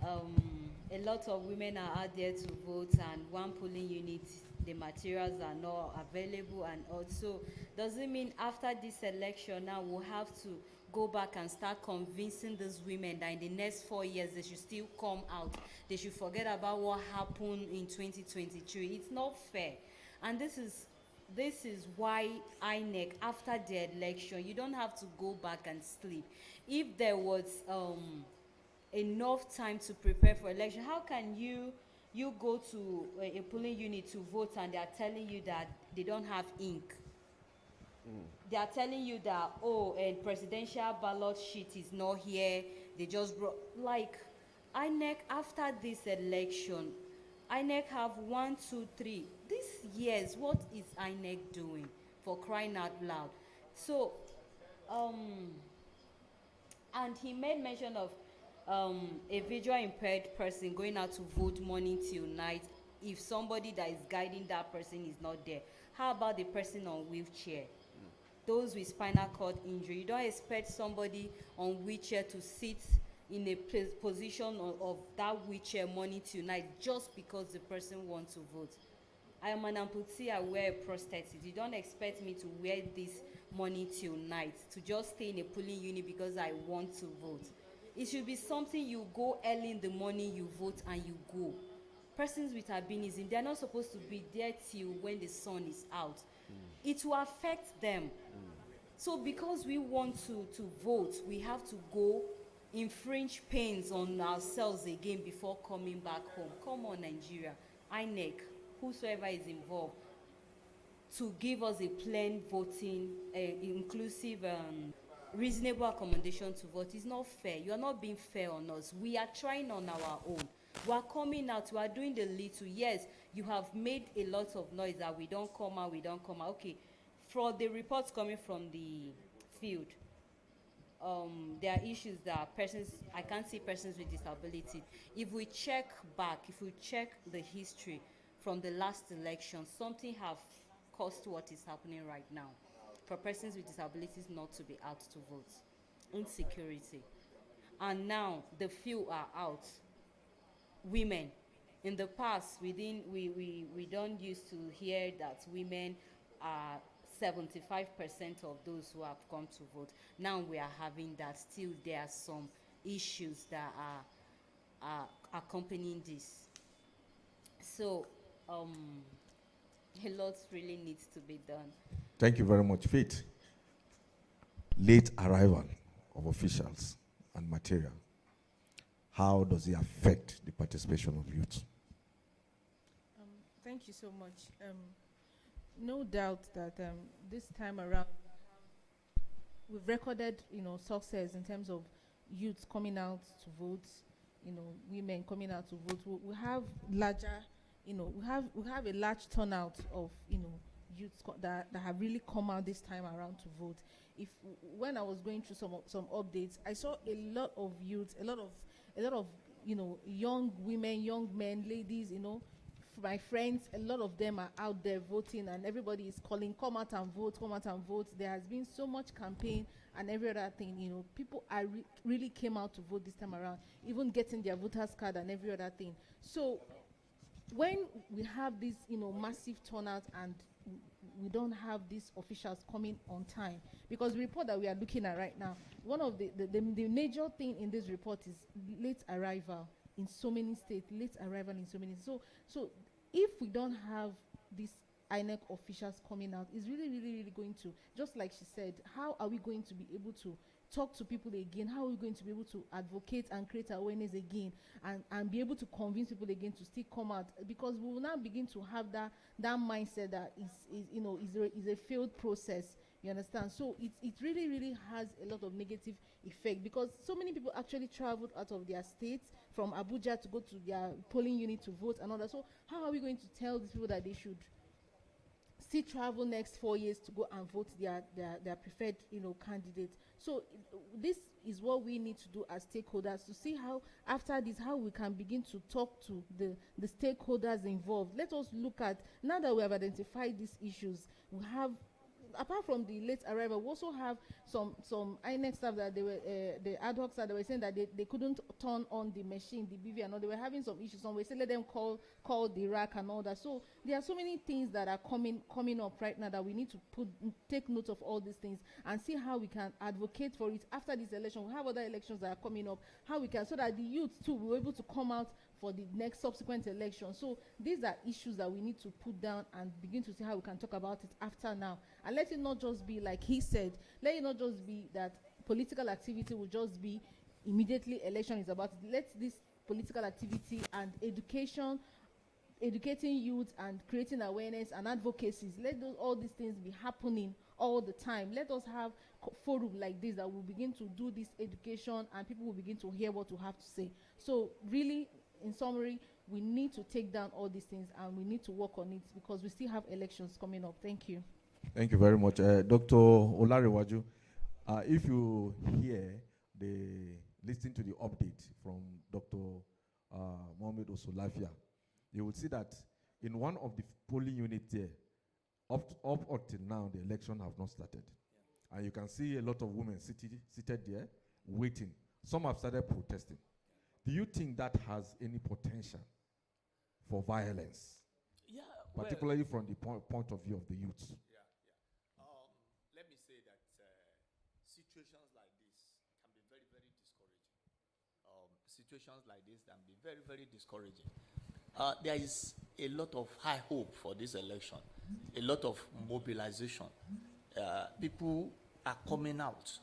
a lot of women are out there to vote, and one polling unit, the materials are not available, and also does it mean after this election now we'll have to go back and start convincing these women that in the next 4 years they should still come out, they should forget about what happened in 2023? It's not fair. And this is why INEC, after the election, you don't have to go back and sleep. If there was enough time to prepare for election, how can you You go to a polling unit to vote and they are telling you that they don't have ink. They are telling you that, oh, a presidential ballot sheet is not here. They just brought, like, INEC after this election, INEC have 1, 2, 3. This years, what is INEC doing, for crying out loud? So, and he made mention of a visual impaired person going out to vote morning till night if somebody that is guiding that person is not there. How about the person on wheelchair? Those with spinal cord injury. You don't expect somebody on wheelchair to sit in a position of that wheelchair morning till night just because the person wants to vote. I am an amputee, I wear a prosthesis. You don't expect me to wear this morning till night, to just stay in a polling unit because I want to vote. It should be something you go early in the morning, you vote and you go. Persons with albinism, they're not supposed to be there till when the sun is out. It will affect them. So because we want to vote, we have to go infringe pains on ourselves again before coming back home. Come on, Nigeria, INEC, whosoever is involved, to give us a plain voting, inclusive, reasonable accommodation to vote. Is not fair. You are not being fair on us. We are trying on our own. We are coming out. We are doing the little. Yes, you have made a lot of noise that we don't come out, we don't come out. Okay, for the reports coming from the field, there are issues that persons, I can't see persons with disability. If we check back, if we check the history from the last election, something have caused what is happening right now for persons with disabilities not to be out to vote. Insecurity. And now the few are out. Women. In the past, we don't used to hear that women are 75% of those who have come to vote. Now we are having that. Still, there are some issues that are accompanying this. So, a lot really needs to be done. Thank you very much, Faith. Late arrival of officials and material. How does it affect the participation of youth? Thank you so much. No doubt that this time around, we've recorded, success in terms of youth coming out to vote, women coming out to vote. We have larger, we have a large turnout of, youths that have really come out this time around to vote. When I was going through some updates, I saw a lot of youths, a lot of young women, young men, ladies, my friends, a lot of them are out there voting, and everybody is calling, come out and vote, come out and vote. There has been so much campaign and every other thing. People are really came out to vote this time around, even getting their voters card and every other thing. So when we have this, massive turnout and we don't have these officials coming on time, because the report that we are looking at right now, one of the major thing in this report is late arrival in so many states, late arrival in so many. So if we don't have these INEC officials coming out, it's really, really, really going to, just like she said, how are we going to be able to talk to people again? How are we going to be able to advocate and create awareness again, and be able to convince people again to still come out? Because we will now begin to have that mindset that is a failed process. You understand? So it really, really has a lot of negative effect, because so many people actually traveled out of their states from Abuja to go to their polling unit to vote and all that. So how are we going to tell these people that they should still travel next 4 years to go and vote their preferred candidate? So this is what we need to do as stakeholders, to see how after this, how we can begin to talk to the stakeholders involved. Let us look at, now that we have identified these issues, we have, apart from the late arrival, we also have some INEC staff that they were the ad hoc staff that were saying that they couldn't turn on the machine, the BV, and all. They were having some issues. Some were saying let them call the rack and all that. So there are so many things that are coming up right now that we need to take note of all these things and see how we can advocate for it after this election. We have other elections that are coming up. How we can, so that the youth too will be able to come out for the next subsequent election. So these are issues that we need to put down and begin to see how we can talk about it after now. And let it not just be like he said, let it not just be that political activity will just be immediately election is about it. Let this political activity and education educating youth and creating awareness and advocacies. Let all these things be happening all the time. Let us have forum like this that will begin to do this education and people will begin to hear what we have to say. So really, in summary, we need to take down all these things and we need to work on it because we still have elections coming up. Thank you. Thank you very much. Dr. Olarewaju, if you hear listen to the update from Dr. Mohammed Osolafia, you will see that in one of the polling units there, up until now, the election have not started. Yeah. And you can see a lot of women seated there, waiting. Some have started protesting. Do you think that has any potential for violence? Yeah, particularly from the point of view of the youth. Let me say that situations like this can be very, very discouraging. Situations like this can be very, very discouraging. There is a lot of high hope for this election, a lot of mobilization. People are coming out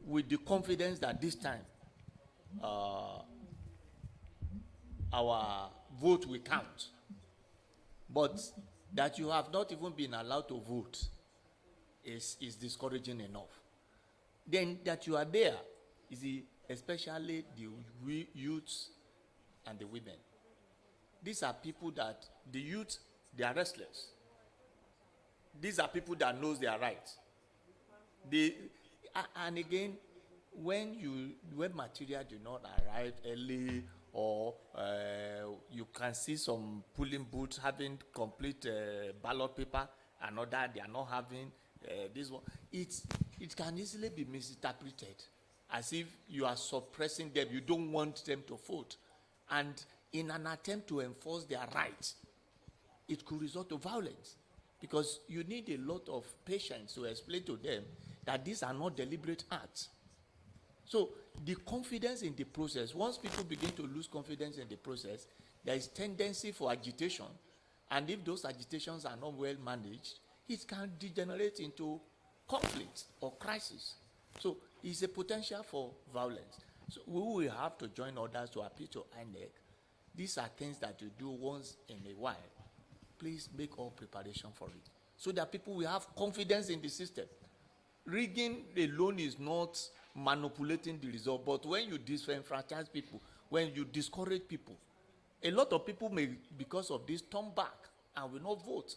with the confidence that this time our vote will count. But that you have not even been allowed to vote is discouraging enough. Then that you are there is especially the youths and the women. These are people that the youth, they are restless. These are people that knows their rights. And again, when material do not arrive early, or you can see some polling booths having complete ballot paper, another they are not having this one. It can easily be misinterpreted as if you are suppressing them. You don't want them to vote, and in an attempt to enforce their rights, it could result to violence, because you need a lot of patience to explain to them that these are not deliberate acts. So the confidence in the process, once people begin to lose confidence in the process, there is tendency for agitation, and if those agitations are not well managed, it can degenerate into conflict or crisis. So it's a potential for violence. So we will have to join others to appeal to INEC. These are things that you do once in a while. Please make all preparation for it, so that people will have confidence in the system. Rigging alone is not manipulating the result, but when you disenfranchise people, when you discourage people, a lot of people may, because of this, turn back and will not vote.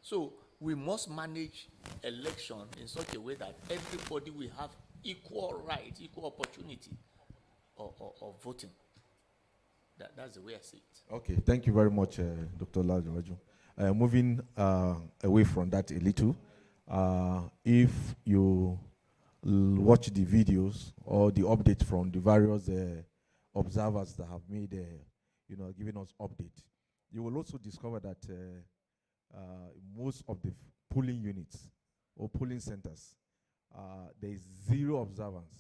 So we must manage election in such a way that everybody will have equal rights, equal opportunity of voting. That's the way I see it. Okay, thank you very much, Dr. Olarewaju. Moving away from that a little, if you watch the videos or the updates from the various observers that have made, giving us update, you will also discover that most of the polling units or polling centers, there is zero observance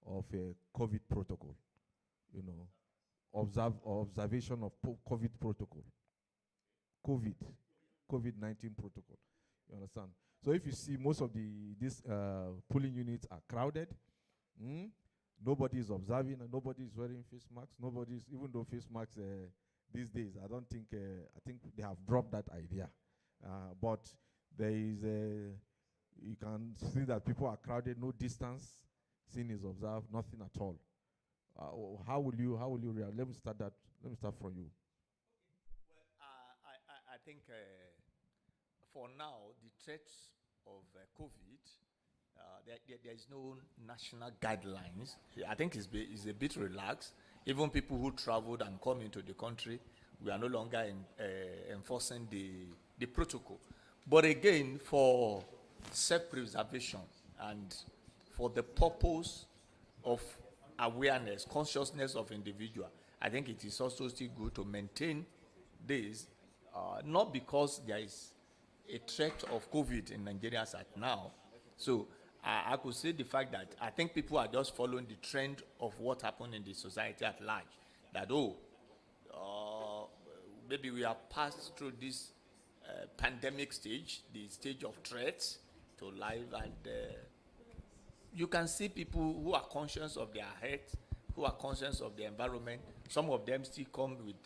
of a COVID protocol, observation of COVID protocol, COVID-19 protocol. You understand? So if you see most of these polling units are crowded, nobody is observing, and nobody is wearing face masks. Even though face masks these days, I think they have dropped that idea. But there is you can see that people are crowded, no distance, seen is observed, nothing at all. How will you react? Let me start from you. I think for now, the threat of COVID, there is no national guidelines. I think it's a bit relaxed. Even people who traveled and come into the country, we are no longer enforcing the protocol. But again, for self-preservation and for the purpose of awareness, consciousness of individual, I think it is also still good to maintain this, not because there is a threat of COVID in Nigeria at now. So I could say the fact that I think people are just following the trend of what happened in the society at large. That, maybe we have passed through this pandemic stage, the stage of threats to life, and you can see people who are conscious of their health, who are conscious of the environment. Some of them still come with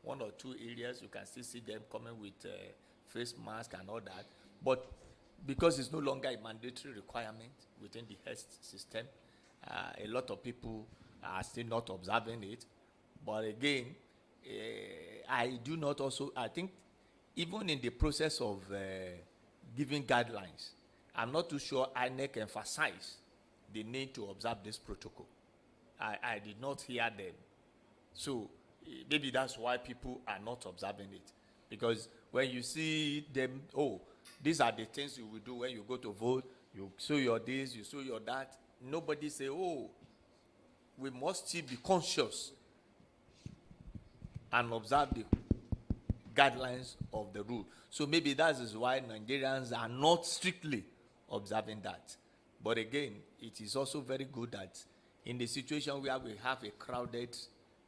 one or two areas, you can still see them coming with face mask and all that. But because it's no longer a mandatory requirement within the health system, a lot of people are still not observing it. But again, I do not also, I think even in the process of giving guidelines, I'm not too sure INEC emphasized the need to observe this protocol. I did not hear them. So maybe that's why people are not observing it. Because when you see them, oh, these are the things you will do when you go to vote, you show your this, you show your that. Nobody say, oh, we must still be conscious and observe the guidelines of the rule. So maybe that is why Nigerians are not strictly observing that. But again, it is also very good that in the situation where we have a crowded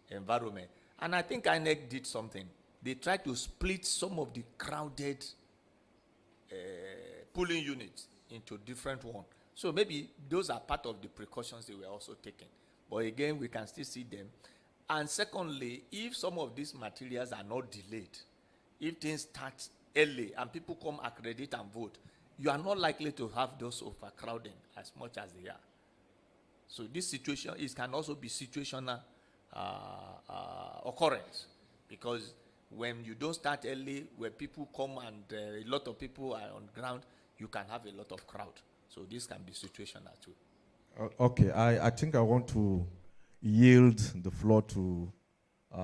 environment, and I think INEC did something. They tried to split some of the crowded polling units into different ones. So maybe those are part of the precautions they were also taking. But again, we can still see them. And secondly, if some of these materials are not delayed, if things start early and people come accredit and vote, you are not likely to have those overcrowding as much as they are. So this situation can also be situational occurrence, because when you don't start early, where people come and a lot of people are on ground, you can have a lot of crowd. So this can be situational too. Okay, I think I want to yield the floor to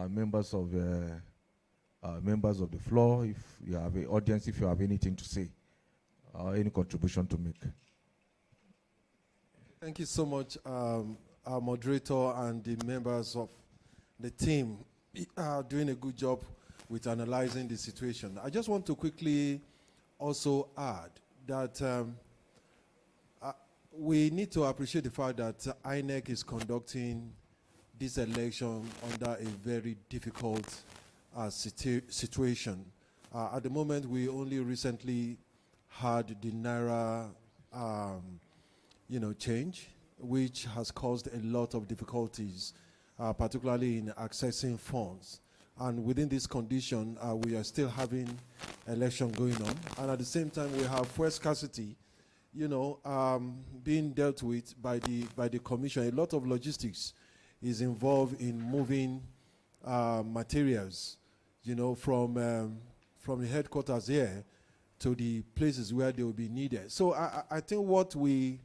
members of the floor. If you have an audience, if you have anything to say, any contribution to make. Thank you so much, our moderator and the members of the team are doing a good job with analyzing the situation. I just want to quickly also add that we need to appreciate the fact that INEC is conducting this election under a very difficult situation. At the moment, we only recently had the Naira change, which has caused a lot of difficulties, particularly in accessing funds. And within this condition, we are still having election going on. And at the same time, we have fuel scarcity, being dealt with by the commission. A lot of logistics is involved in moving materials, from the headquarters here to the places where they will be needed. So I think what we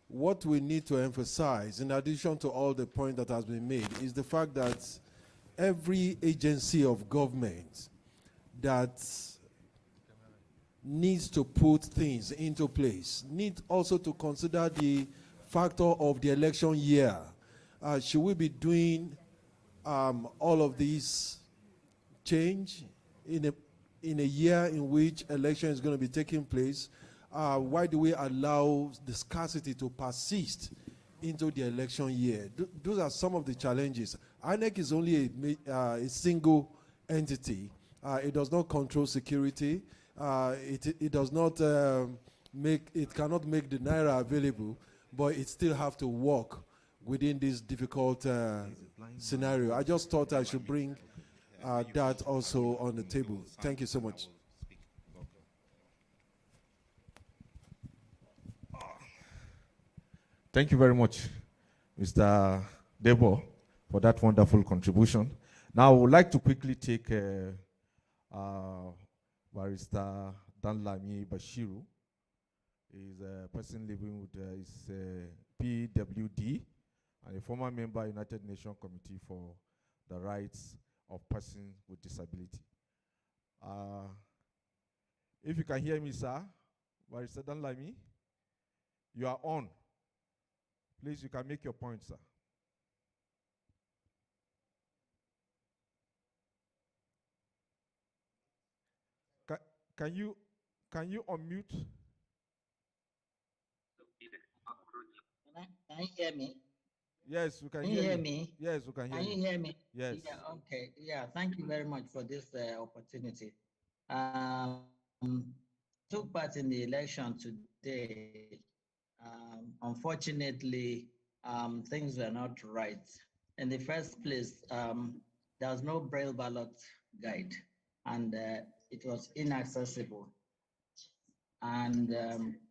need to emphasize, in addition to all the point that has been made, is the fact that every agency of government that needs to put things into place need also to consider the factor of the election year. Should we be doing all of these change in a year in which election is going to be taking place? Why do we allow the scarcity to persist into the election year? Those are some of the challenges. INEC is only a single entity. It does not control security. It does not cannot make the Naira available, but it still have to work within this difficult scenario. I just thought I should bring that also on the table. Thank you so much. Thank you very much, Mr. Debo, for that wonderful contribution. Now, I would like to quickly take Barrister Danlami Bashiru. He's a person living with his PWD and a former member United Nations Committee for the Rights of Persons with Disability. If you can hear me, sir, Barrister Danlami, you are on. Please, you can make your point, sir. Can you unmute? Can you hear me? Yes, we can Can hear you you. hear me? Yes, we can hear you. Can you hear me? Yes. Yeah, okay. Yeah, thank you very much for this opportunity. Took part in the election today. Unfortunately, things were not right. In the first place, there was no braille ballot guide, and it was inaccessible. And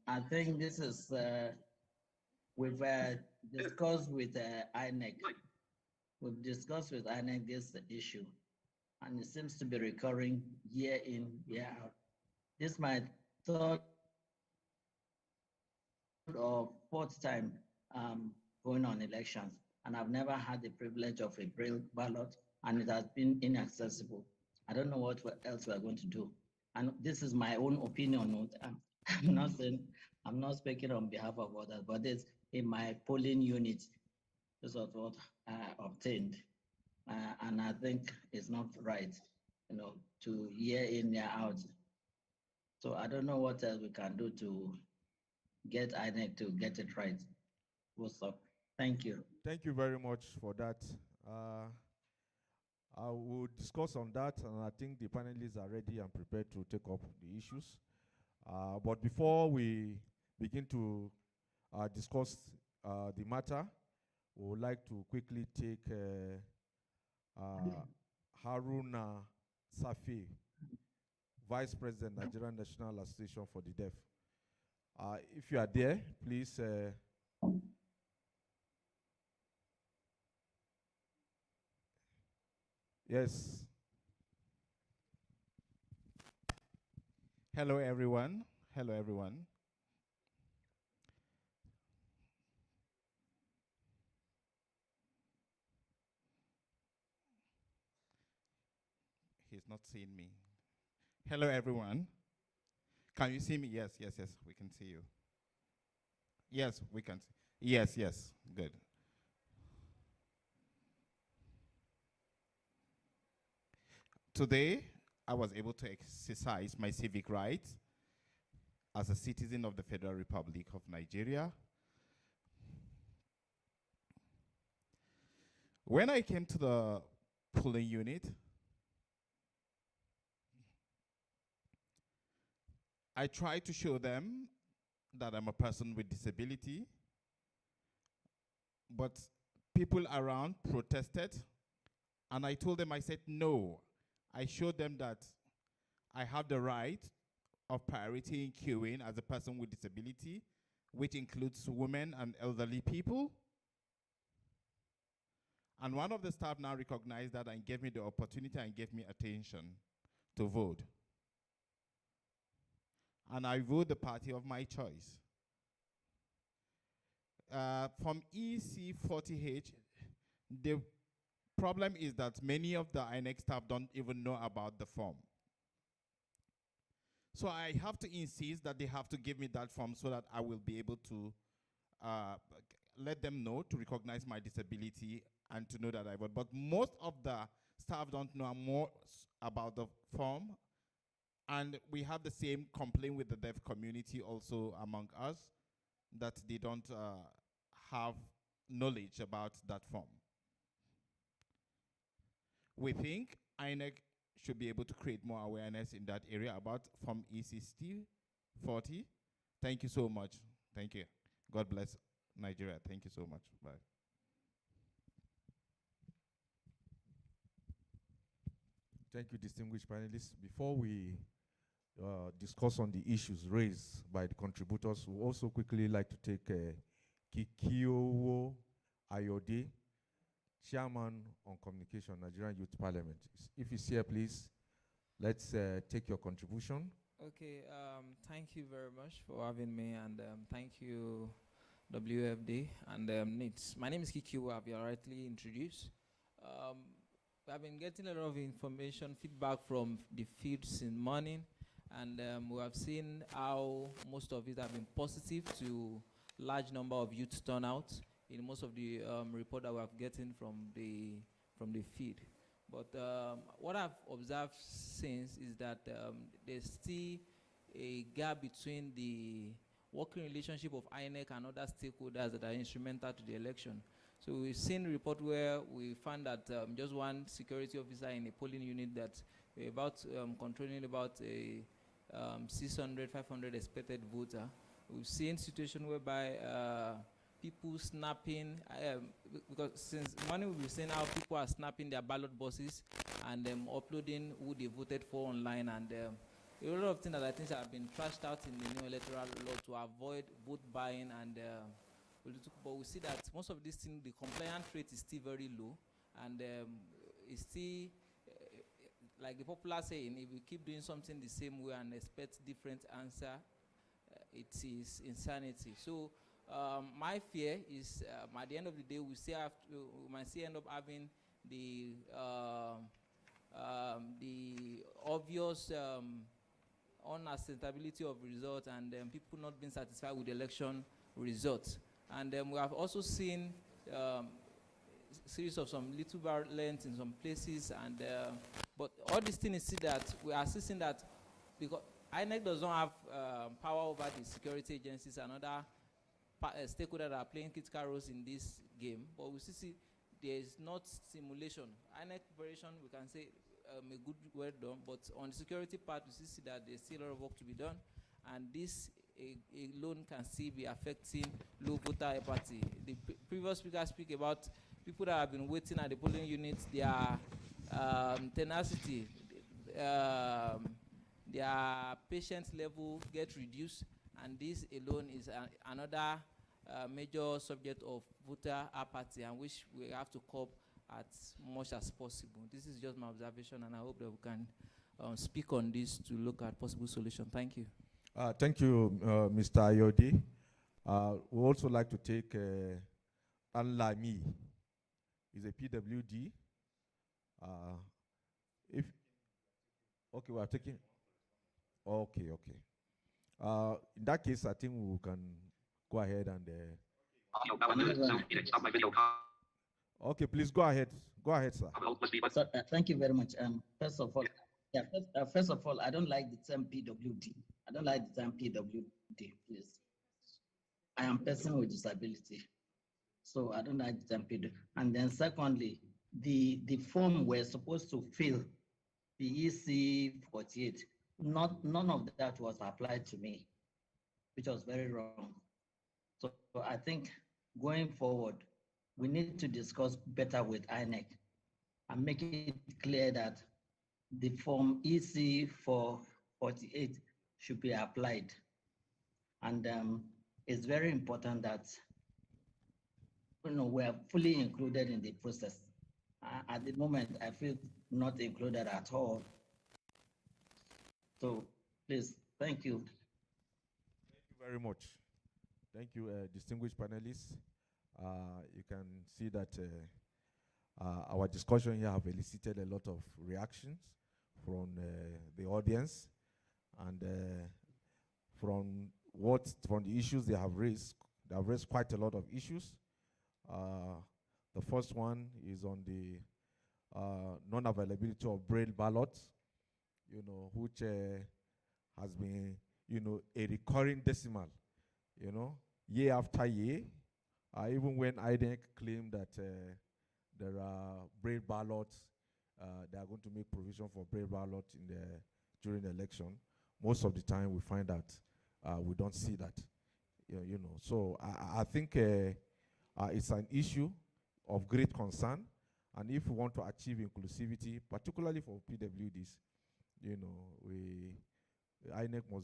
I think this is we've discussed with INEC. We've discussed with INEC this issue, and it seems to be recurring year in, year out. This is my third or fourth time going on elections, and I've never had the privilege of a braille ballot, and it has been inaccessible. I don't know what else we're going to do. And this is my own opinion. I'm not saying, I'm not speaking on behalf of others, but it's in my polling unit. This was what I obtained. And I think it's not right, to year in, year out. So I don't know what else we can do to get INEC to get it right. What's up? Thank you. Thank you very much for that. I will discuss on that, and I think the panelists are ready and prepared to take up the issues. But before we begin to discuss the matter, we would like to quickly take Haruna Safi, Vice President, Nigerian National Association for the Deaf. If you are there, please. Yes. Hello, everyone. Hello, everyone. He's not seeing me. Hello, everyone. Can you see me? Yes, yes, yes, we can see you. Yes, we can see. Yes, yes, good. Today, I was able to exercise my civic rights as a citizen of the Federal Republic of Nigeria. When I came to the polling unit, I tried to show them that I'm a person with disability, but people around protested, and I told them, I said, no. I showed them that I have the right of priority in queuing as a person with disability, which includes women and elderly people. And one of the staff now recognized that and gave me the opportunity and gave me attention to vote. And I vote the party of my choice. From EC40H, the problem is that many of the INEC staff don't even know about the form. So I have to insist that they have to give me that form so that I will be able to let them know, to recognize my disability and to know that I vote. But most of the staff don't know more about the form. And we have the same complaint with the deaf community also among us, that they don't have knowledge about that form. We think INEC should be able to create more awareness in that area about Form EC40. Thank you so much. Thank you. God bless Nigeria. Thank you so much. Bye. Thank you, distinguished panelists. Before we discuss on the issues raised by the contributors, we also quickly like to take Kikiowo Ayode, Chairman on Communication, Nigerian Youth Parliament. If he's here, please, let's take your contribution. Okay, thank you very much for having me, and thank you, WFD and NILDs. My name is Kikiowo, I've been rightly introduced. I've been getting a lot of information, feedback from the fields in morning, and we have seen how most of it have been positive to large number of youth turnout in most of the report that we have gotten from the field. But what I've observed since is that there's still a gap between the working relationship of INEC and other stakeholders that are instrumental to the election. So we've seen a report where we found that just one security officer in a polling unit that about controlling about a 600, 500 expected voter. We've seen situation whereby people snapping, because since morning we've been seeing how people are snapping their ballot boxes and uploading who they voted for online, and a lot of things that I think have been trashed out in the new electoral law to avoid vote buying, and but we see that most of these things, the compliance rate is still very low, and it's still like the popular saying, if we keep doing something the same way and expect different answer, it is insanity. So my fear is at the end of the day, we might still end up having the obvious unacceptability of results, and people not being satisfied with the election results. And we have also seen series of some little violence in some places, and but all these things is that we are seeing that because INEC does not have power over the security agencies and other stakeholders that are playing critical roles in this game, but we see there is not simulation. INEC operation, we can say a good work done, but on the security part, we see that there's still a lot of work to be done, and this alone can still be affecting low voter apathy. The previous speaker speak about people that have been waiting at the polling units, their tenacity, their patience level get reduced, and this alone is another major subject of voter apathy, and which we have to cope as much as possible. This is just my observation, and I hope that we can speak on this to look at possible solution. Thank you. Thank you, Mr. Ayodi. We also like to take Anlami. He's a PWD. Okay, we are taking. Okay. In that case, I think we can go ahead and. Okay, please go ahead. Go ahead, sir. So, thank you very much. First of all, I don't like the term PWD. I don't like the term PWD, please. I am a person with disability, so I don't like the term PWD. And then secondly, the form we're supposed to fill, the EC 48, none of that was applied to me, which was very wrong. So I think going forward, we need to discuss better with INEC and make it clear that the form EC 448 should be applied. And it's very important that we are fully included in the process. At the moment, I feel not included at all. So please, thank you. Thank you very much. Thank you, distinguished panelists. You can see that our discussion here have elicited a lot of reactions from the audience, and from the issues they have raised quite a lot of issues. The first one is on the non-availability of braille ballots, which has been, a recurring decimal, year after year. Even when INEC claimed that there are braille ballots, they are going to make provision for braille ballots during the election. Most of the time, we find that we don't see that. So I think it's an issue of great concern, and if we want to achieve inclusivity, particularly for PWDs, INEC must